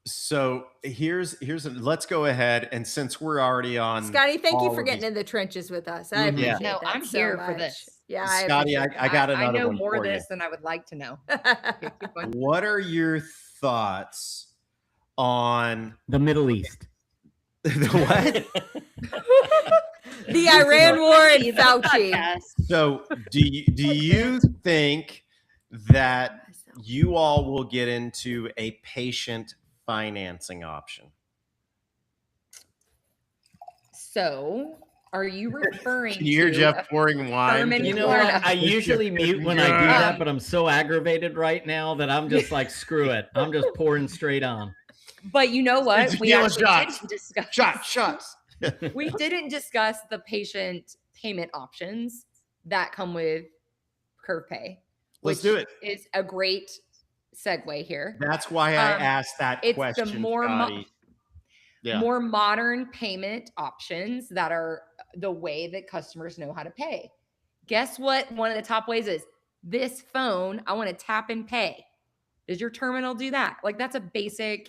So let's go ahead, and since we're already on, Scotty, thank you all for of getting these- in the trenches with us. I Mhm. appreciate No, that I'm so here for much. this. Yeah, Scotty, appreciate I got another I know one more for of you. this than I would like to know. that. Okay, keep going. What are your thoughts on the Middle East. the what? The Iran war and The Fauci. podcast. So do you think that you all will get into a patient financing option? So, are you referring Can you hear to Jeff pouring wine? Furman You know Florida. what? I usually mute when I do Yeah. that, but I'm so aggravated right now that I'm just like, screw it. I'm just pouring straight on. But you know what? Just We yell actually shots. didn't discuss. Shots. We didn't discuss the patient payment options that come with Curve Pay. Let's which do it. Is a great segue here. That's why I Um, asked that it's the question, more Scotty. Yeah. more modern payment options that are the way that customers know how to pay. Guess what? One of the top ways is this phone. I want to tap and pay. Does your terminal do that? Like that's a basic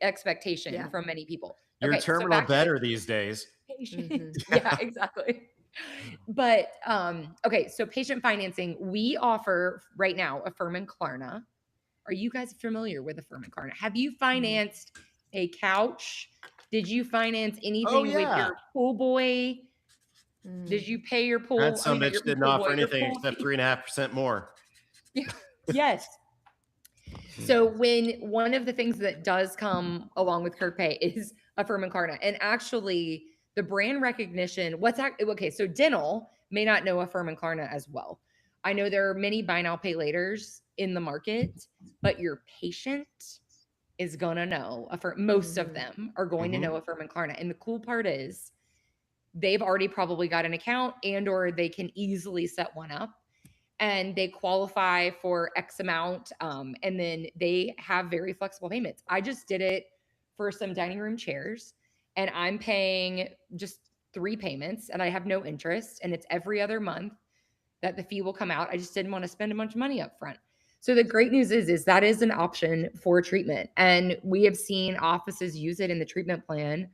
expectation Yeah. from many people. Your Okay, so terminal back to better these days. patient. Mhm. Yeah, exactly. But okay, so patient financing, we offer right now Affirm and Klarna. Are you guys familiar with Affirm and Klarna? Have you financed a couch? Did you finance anything with yeah. your pool boy? Mm. Did you pay your pool? That some not bitch your didn't pool offer boy, your anything pool except fee. 3.5% more. Yes. So when one of the things that does come along with Curve Pay is Affirm and Klarna, and actually the brand recognition, okay, so dental may not know Affirm and Klarna as well. I know there are many buy now, pay laters in the market, but your patient is gonna know Affirm. Most of them are going to know Affirm and Klarna. And the cool part is they've already probably got an account and or they can easily set one up. And they qualify for X amount. And then they have very flexible payments. I just did it for some dining room chairs and I'm paying just 3 payments and I have no interest. And it's every other month that the fee will come out. I just didn't want to spend a bunch of money up front. So the great news is that is an option for treatment. And we have seen offices use it in the treatment plan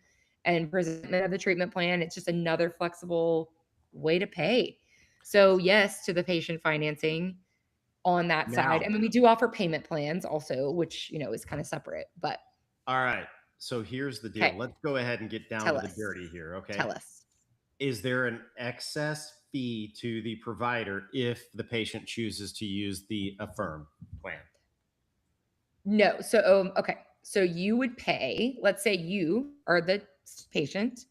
and presentment of the treatment plan. It's just another flexible way to pay. So yes, to the patient financing on that side. Now- I mean, we do offer payment plans also, which, is kind of separate, but All right. So here's the deal. Okay. Let's go ahead and get down Tell to us. the dirty here. Okay. tell us. Is there an excess fee to the provider if the patient chooses to use the Affirm plan? No. So, okay. So you would pay, let's say you are the patient,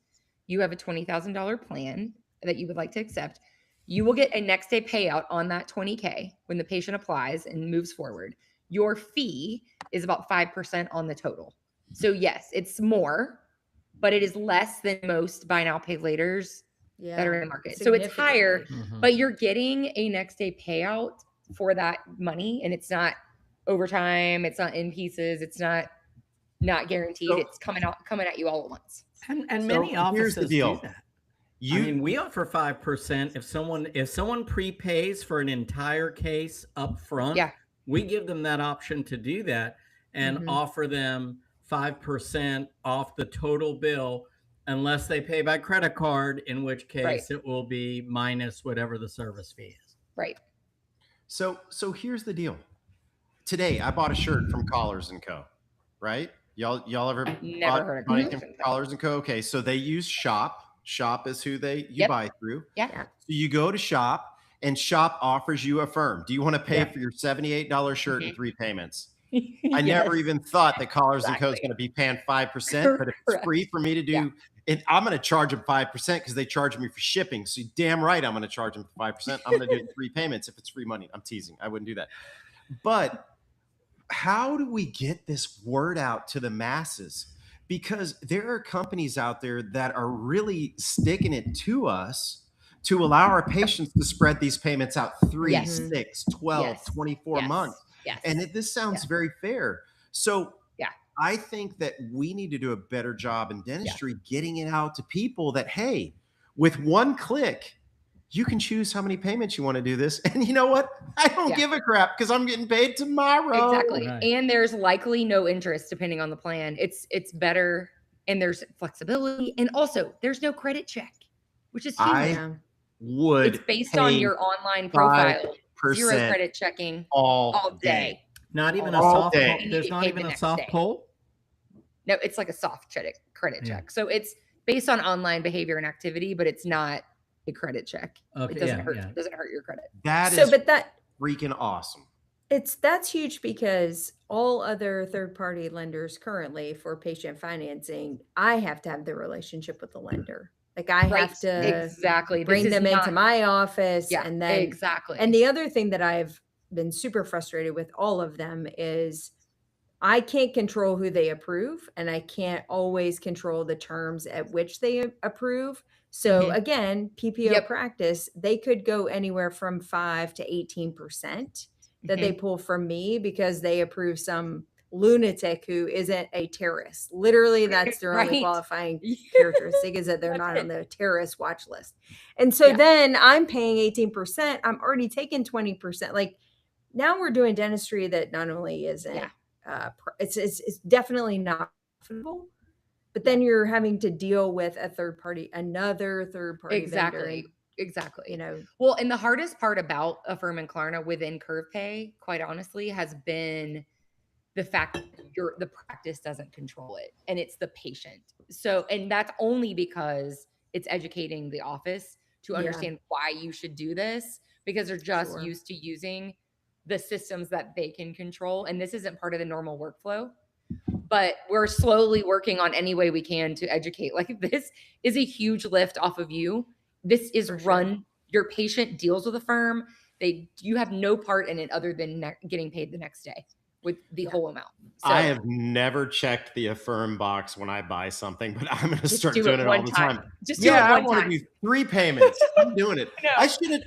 you have a $20,000 plan that you would like to accept. You will get a next day payout on that 20K when the patient applies and moves forward. Your fee is about 5% on the total. So yes, it's more, but it is less than most buy now, pay laters that are in the market. So it's higher, Significantly. but you're getting a next day payout for that money. And it's not overtime. It's not in pieces. It's not guaranteed. So- It's coming at you all at once. And So many here's the offices deal. do that. You I mean, we offer 5% if someone prepays for an entire case up front. Yeah. We give them that option to do that and Mhm. offer them 5% off the total bill unless they pay by credit card, in which case Right. it will be minus whatever the service fee is. Right. so here's the deal. Today I bought a shirt from Collars and Co. Right? Y'all ever Never heard of bought anything Collars from and Co. Collars and Co? Okay, so they use Shop. Shop is who you Yep. buy through. Yeah. So you go to Shop and Shop offers you Affirm. Do you want to pay Yeah. for your $78 shirt in Mhm. 3 payments? I never Yes. even thought that Collars and Co is Exactly. going to be paying 5%, but if it's Correct. free for me to do, Yeah. and I'm going to charge them 5% because they charge me for shipping. So damn right, I'm going to charge them 5%. I'm going to do it in 3 payments if it's free money. I'm teasing. I wouldn't do that. But how do we get this word out to the masses? Because there are companies out there that are really sticking it to us, to allow our patients to spread these payments out 3, Yes. 6, 12, Yes. 24 months. Yes. And this sounds very fair. So Yeah. I think that we need to do a better job in dentistry getting it out to people that, hey, with one click, you can choose how many payments you want to do this. And you know what? I don't give a crap because I'm getting paid tomorrow. Exactly. Right. And there's likely no interest depending on the plan. It's better, and there's flexibility, and also there's no credit check, which is huge. I would It's based on pay your online profile. 5% Zero credit checking all day. Not even a All soft day. pull. There's You not pay even the a next soft day. pull. No, it's like a soft credit Yeah. check. So it's based on online behavior and activity, but it's not a credit check. Okay, It doesn't yeah, hurt. yeah. It doesn't hurt your credit. That So, is but freaking awesome. that's huge because all other third-party lenders currently for patient financing, I have to have the relationship with the lender. Like I have to exactly bring This is them into not- my office, Yeah, and then exactly. And the other thing that I've been super frustrated with all of them is I can't control who they approve, and I can't always control the terms at which they approve. So Mhm. again, PPO Yep. practice, they could go anywhere from 5 to 18% that they pull from me because they approve some lunatic who isn't a terrorist. Literally, that's their only Right. qualifying characteristic is that they're That's not it. on the terrorist watch list. And so Yeah. then I'm paying 18%. I'm already taking 20%. Like now we're doing dentistry that not only isn't Yeah. it's definitely not profitable, but then you're having to deal with another third party vendor. Exactly. Exactly. You know, Well, and the hardest part about Affirm and Klarna within Curve Pay, quite honestly, has been the fact that the practice doesn't control it, and it's the patient. So, and that's only because it's educating the office to Yeah. understand why you should do this, because they're just Sure. used to using the systems that they can control, and this isn't part of the normal workflow. But we're slowly working on any way we can to educate. Like this is a huge lift off of you. This is For sure. run. Your patient deals with a firm. You have no part in it other than getting paid the next day with the whole amount. So I have never checked the Affirm box when I buy something, but I'm going to just start do doing it it all one the time. time. Just do it I one want to time. do 3 payments. I'm doing it. No. I should have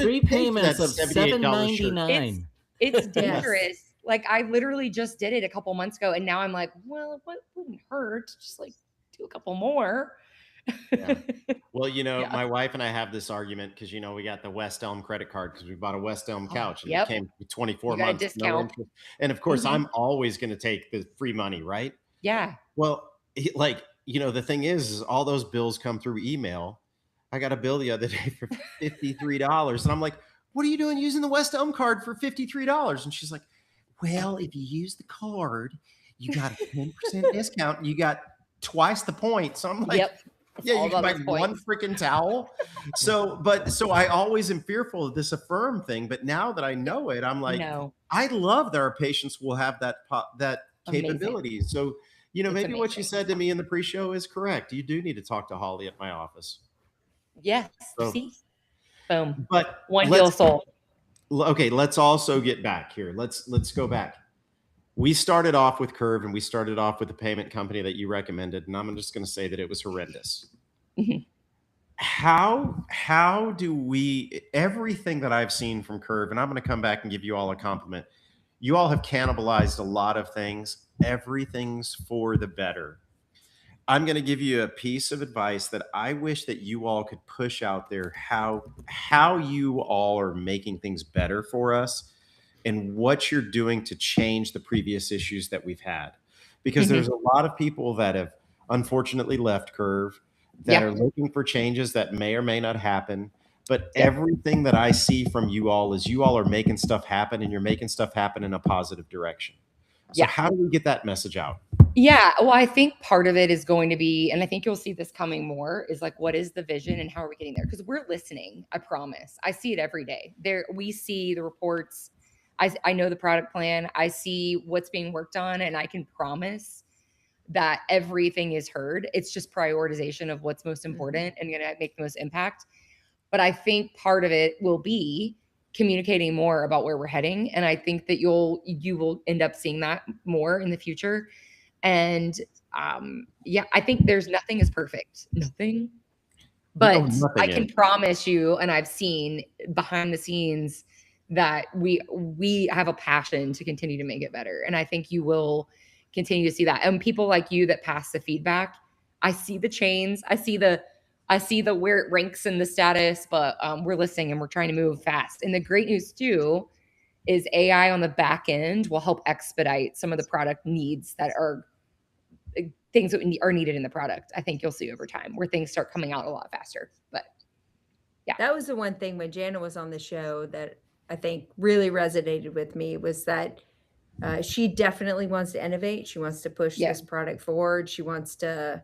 3 payments of $78 shirt. $7.99. It's dangerous. Like I literally just did it a couple months ago, and now I'm like, well, what wouldn't hurt? Just like do a couple more. Yeah. Well, Yeah. my wife and I have this argument because we got the West Elm credit card because we bought a West Elm couch and Yep. it came with 24 You got a months. discount. Interest. And of course, Mhm. I'm always going to take the free money, right? Yeah. Well, the thing is all those bills come through email. I got a bill the other day for $53. And I'm like, what are you doing using the West Elm card for $53? And she's like, well, if you use the card, you got a 10% discount. And you got twice the points. So I'm like, Yep. It's yeah, all you can about buy those one points. freaking towel. So I always am fearful of this Affirm thing. But now that I know it, I'm like, No. I love that our patients will have that Amazing. capability. So, maybe what you amazing. said to me in the pre-show is correct. You do need to talk to Holly at my office. Yes. So- See? Boom. But One deal sold. okay, let's also get back here. Let's go back. We started off with Curve, and we started off with the payment company that you recommended, and I'm just going to say that it was horrendous. Mhm. How do we, everything that I've seen from Curve, and I'm going to come back and give you all a compliment. You all have cannibalized a lot of things. Everything's for the better. I'm going to give you a piece of advice that I wish that you all could push out there, how you all are making things better for us and what you're doing to change the previous issues that we've had. Because there's a lot of people that have unfortunately left Curve that are looking for changes that may or may not happen. But everything that I see from you all is you all are making stuff happen, and you're making stuff happen in a positive direction. So how do we get that message out? Yeah. Well, I think part of it is going to be, and I think you'll see this coming more, is like, what is the vision and how are we getting there? Because we're listening. I promise. I see it every day. We see the reports. I know the product plan. I see what's being worked on, and I can promise that everything is heard. It's just prioritization of what's most important and going to make the most impact. But I think part of it will be communicating more about where we're heading. And I think that you will end up seeing that more in the future. And I think nothing is perfect. Nothing. But nothing I can promise you, and I've seen behind the scenes, that we have a passion to continue to make it better. And I think you will continue to see that. And people like you that pass the feedback, I see the chains, I see the where it ranks in the status, but we're listening and we're trying to move fast. And the great news too is AI on the back end will help expedite some of the product needs that are things that are needed in the product. I think you'll see over time where things start coming out a lot faster. But yeah, that was the one thing when Jana was on the show that I think really resonated with me, was that she definitely wants to innovate. She wants to push this product forward. She wants to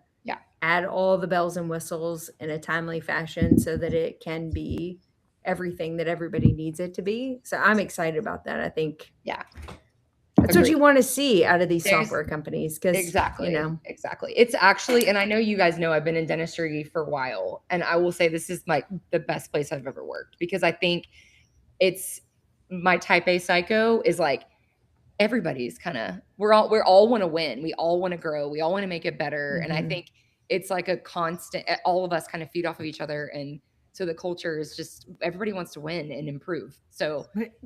add all the bells and whistles in a timely fashion so that it can be everything that everybody needs it to be. So I'm excited about that. I think that's what you want to see out of these software companies. Because exactly. It's actually, and I know you guys know I've been in dentistry for a while, and I will say this is like the best place I've ever worked, because I think it's my type A psycho is like, everybody's kind of, we're all want to win. We all want to grow. We all want to make it better. And I think it's like a constant, all of us kind of feed off of each other. And so the culture is just, everybody wants to win and improve. So,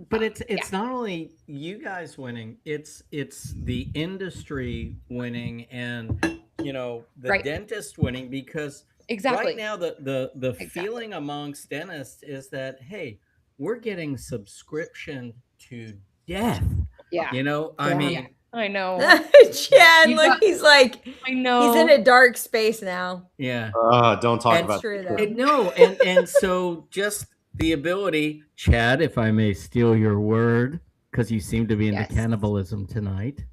but it's not only you guys winning, it's the industry winning, and the dentist winning, because right now the feeling amongst dentists is that, hey, we're getting subscription to death. Yeah. I mean, I know. Chad, look, he's like, I know. He's in a dark space now. Yeah. Don't talk about it. No, and so just the ability, Chad, if I may steal your word, because you seem to be into cannibalism tonight.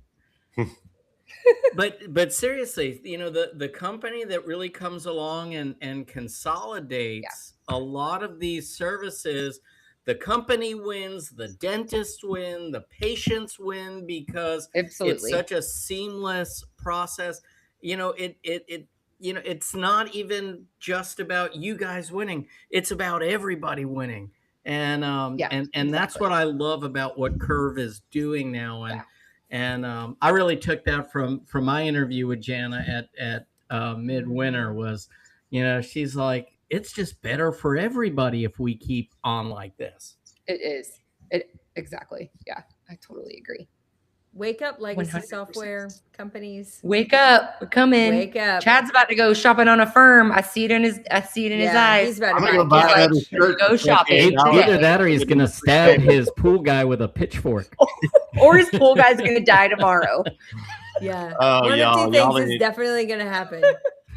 But seriously, the company that really comes along and consolidates a lot of these services, the company wins, the dentists win, the patients win, because it's such a seamless process. It's not even just about you guys winning; it's about everybody winning. And that's what I love about what Curve is doing now. And I really took that from my interview with Jana at Midwinter. Was, she's like, it's just better for everybody if we keep on like this. It is. Exactly. Yeah, I totally agree. Wake up, legacy 100%. Software companies. Wake up. We're coming. Wake up. Chad's about to go shopping on a firm. I see it in his eyes. He's about to buy go shopping. Either that or he's going to stab his pool guy with a pitchfork. Or his pool guy's going to die tomorrow. Yeah. One of two things is definitely going to happen.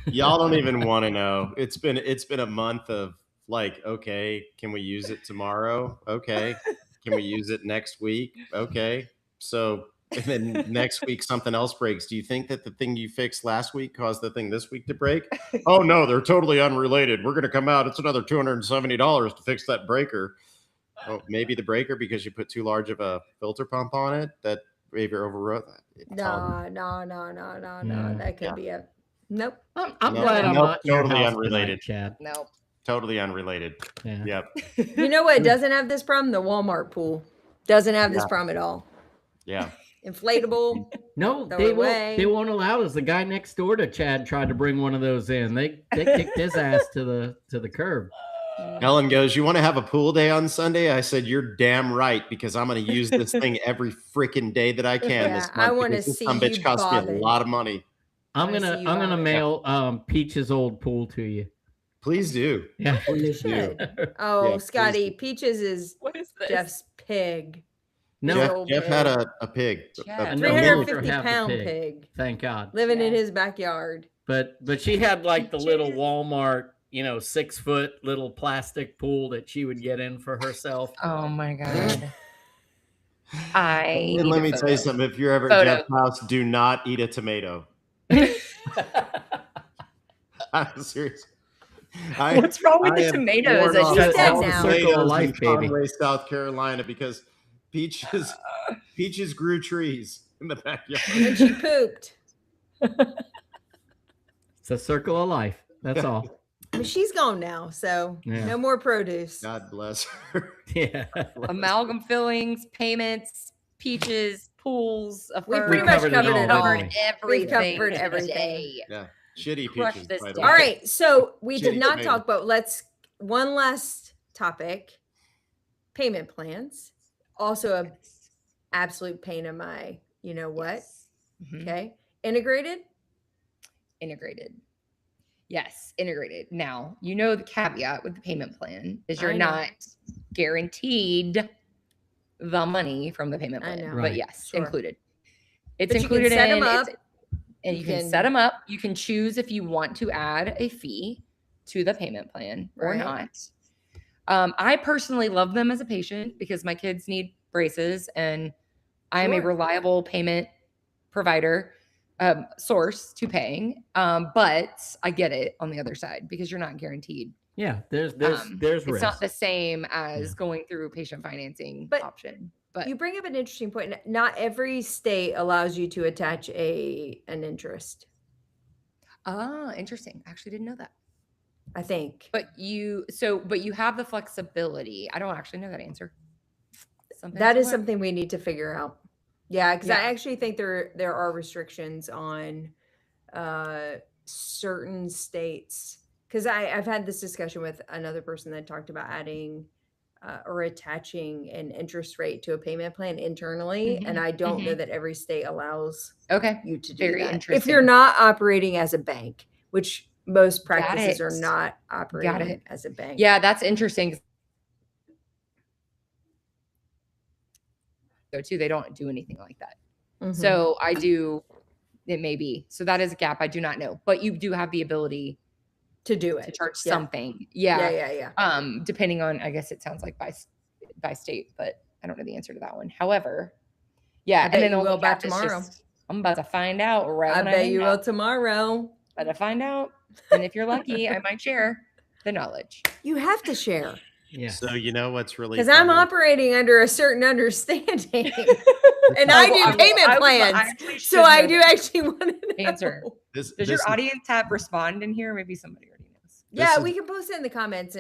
Y'all don't even want to know. It's been a month of like, okay, can we use it tomorrow? Okay. Can we use it next week? Okay. So, and then next week something else breaks. Do you think that the thing you fixed last week caused the thing this week to break? Oh no, they're totally unrelated. We're going to come out. It's another $270 to fix that breaker. Oh, maybe the breaker because you put too large of a filter pump on it that maybe overwrote that. No. That could be a nope. I'm glad I'm not totally unrelated, Chad. Nope. Totally unrelated. Yeah. Yep. You know what doesn't have this problem? The Walmart pool doesn't have this problem at all. Yeah. Inflatable. No, they won't allow us. The guy next door to Chad tried to bring one of those in. They kicked his ass to the curb. Ellen goes, you want to have a pool day on Sunday? I said, you're damn right, because I'm going to use this thing every freaking day that I can this month. I want to see some bitch cost me a lot of money. I'm gonna mail Peach's old pool to you. Please do. Yeah. Please do. Oh, Yeah, Scotti, Peaches is What is this? Jeff's pig. No, Jeff had a pig. Jeff. 350-pound pig. Thank God. Living in his backyard. But she had like the little Walmart, 6-foot little plastic pool that she would get in for herself. Oh my God. And let me tell you something. If you're ever at Jeff's house, do not eat a tomato. I'm serious. What's wrong with the tomatoes? She's dead now. Circle of life, baby. Conway, South Carolina, because Peaches grew trees in the backyard. And she pooped. It's a circle of life. That's all. But she's gone now, so no more produce. God bless her. Yeah. Amalgam fillings, payments, Peaches, pools. We pretty much covered it all. Everything. We covered everything. Yeah. Shitty Crush peaches, this by the day. way. All right. So we Shitty did not tomato. talk about, one last topic, payment plans. Also a absolute pain in my, you know what? Yes. Mhm. Okay. Integrated? Integrated. Yes, integrated. Now, you know the caveat with the payment plan is you're I know. not guaranteed the money from the payment I plan. know. But Right. yes, Sure. included. It's But you can included set 'em in up. and You you can can- set them up. You can choose if you want to add a fee to the payment plan or Right. not. I personally love them as a patient because my kids need braces and I am a Sure. reliable payment provider source to paying. But I get it on the other side because you're not guaranteed. Yeah, there's It's risk. not the same as going through patient financing But option. But You bring up an interesting point. Not every state allows you to attach an interest, interesting. I actually didn't know that. I think. But you have the flexibility. I don't actually know that answer. That is something we need to figure out. Yeah, because I Yeah. actually think there are restrictions on certain states. Because I've had this discussion with another person that talked about adding or attaching an interest rate to a payment plan internally, and I don't know that every state allows Okay. you to do Very that. If interesting. you're not operating as a bank, which most Got practices are it. not Got operating it. as a bank. Yeah, that's interesting. Go to, they don't do anything like that. Mhm. So I do, it may be. So that is a gap. I do not know, but you do have the ability to do to it. charge Yeah. something. Yeah. Yeah. Depending on, I guess it sounds like by state, but I don't know the answer to that one. However, yeah. I bet you the will only by gap is tomorrow. I'm about to find out right I when bet you hang will up. tomorrow. About to find out. And if you're lucky, I might share the knowledge. You have to share. Yeah. So you know what's really Because I'm funny? operating under a certain understanding. And I do payment plans. So I do actually want to know. Answer. Does your audience have respond in here? Maybe somebody already knows. Yeah, we can post it in the comments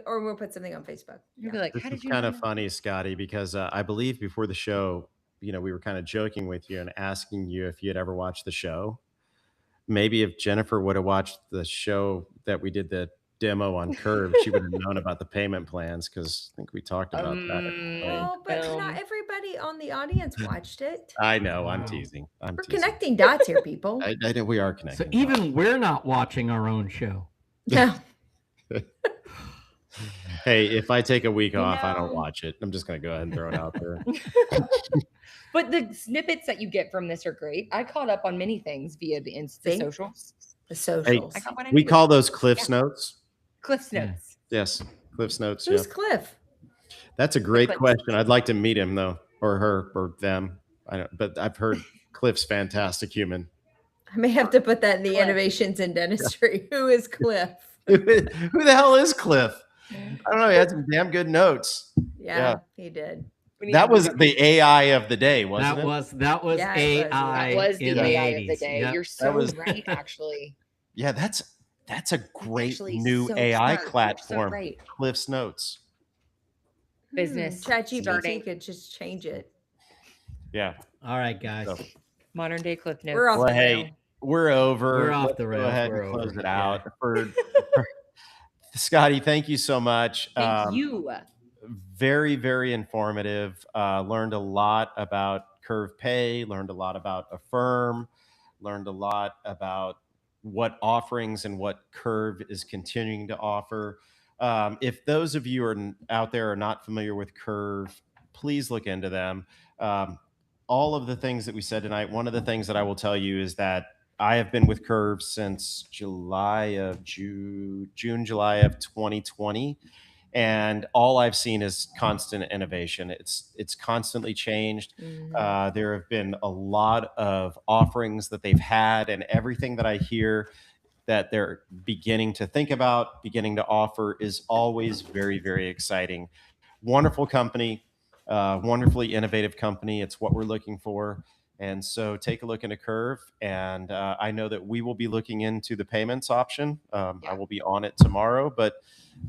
or we'll put something on Facebook. You'll be like, This how is did you kind not of know? funny, Scotty, because I believe before the show, we were kind of joking with you and asking you if you had ever watched the show. Maybe if Jennifer would have watched the show that we did the demo on Curve, she would have known about the payment plans because I think we talked about that. Well, but not everybody on the audience watched it. I know. I'm Wow. teasing. We're connecting dots here, people. I know we are So connecting. even we're not watching our own show. No. Hey, if I take a week You off, I don't know. watch it. I'm just going to go ahead and throw it out there. But the snippets that you get from this are great. I caught up on many things via the See? socials. The socials. I got what I We needed. call those Cliff's Notes. Cliff's Yeah. notes. Yes, Cliff's Notes. Who's Yeah. Cliff? That's a great Cliff. question. I'd like to meet him though, or her, or them. I don't, but I've heard Cliff's fantastic human. I may have to put that in the Cliff. innovations in dentistry. Who is Cliff? Who the hell is Cliff? I don't know. He had some damn good notes. Yeah, he did. That was the AI of the day, wasn't That it? was Yeah, it was. AI. That was the in AI the of the 80s. day. Yep. You're so was- right, actually. Yeah, that's a great Actually, new so AI smart. You're so platform. right. Cliff's Notes. Business ChatGPT starting. could just change it. Yeah. All right, guys. So- Modern day Cliff notes. We're off Well, the hey, rail. we're over. We're off Let's the go rails. ahead We're and close over. it out. For Scotty, thank you so much. Thank you. Very, very informative. Learned a lot about Curve Pay, learned a lot about Affirm, learned a lot about what offerings and what Curve is continuing to offer. If those of you are out there are not familiar with Curve, please look into them. All of the things that we said tonight, one of the things that I will tell you is that I have been with Curve since July of 2020. And all I've seen is constant innovation. It's constantly changed. There have been a lot of offerings that they've had, and everything that I hear that they're beginning to think about, beginning to offer is always very, very exciting. Wonderful company, wonderfully innovative company. It's what we're looking for. And so take a look into Curve. And I know that we will be looking into the payments option. I will be on it tomorrow, but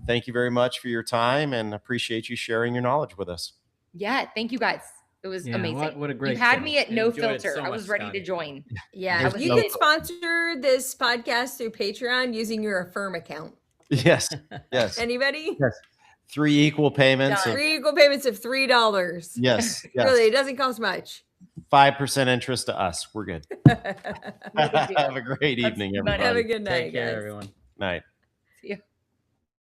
thank you very much for your time and appreciate you sharing your knowledge with us. Yeah, thank you guys. It was Yeah, amazing. what a great You had show. me at no Enjoyed it filter. so I much, was ready Scotti. to join. Yeah, There's you no- can sponsor this podcast through Patreon using your Affirm account. Yes. Yes. Anybody? Yes. 3 equal payments. Done. Of, 3 equal payments of $3. yes. Yes. Really, it doesn't cost much. 5% interest to us. We're good. No big deal. Have a great That's evening, money. everybody. Have a good night, Take care, guys. everyone. Night.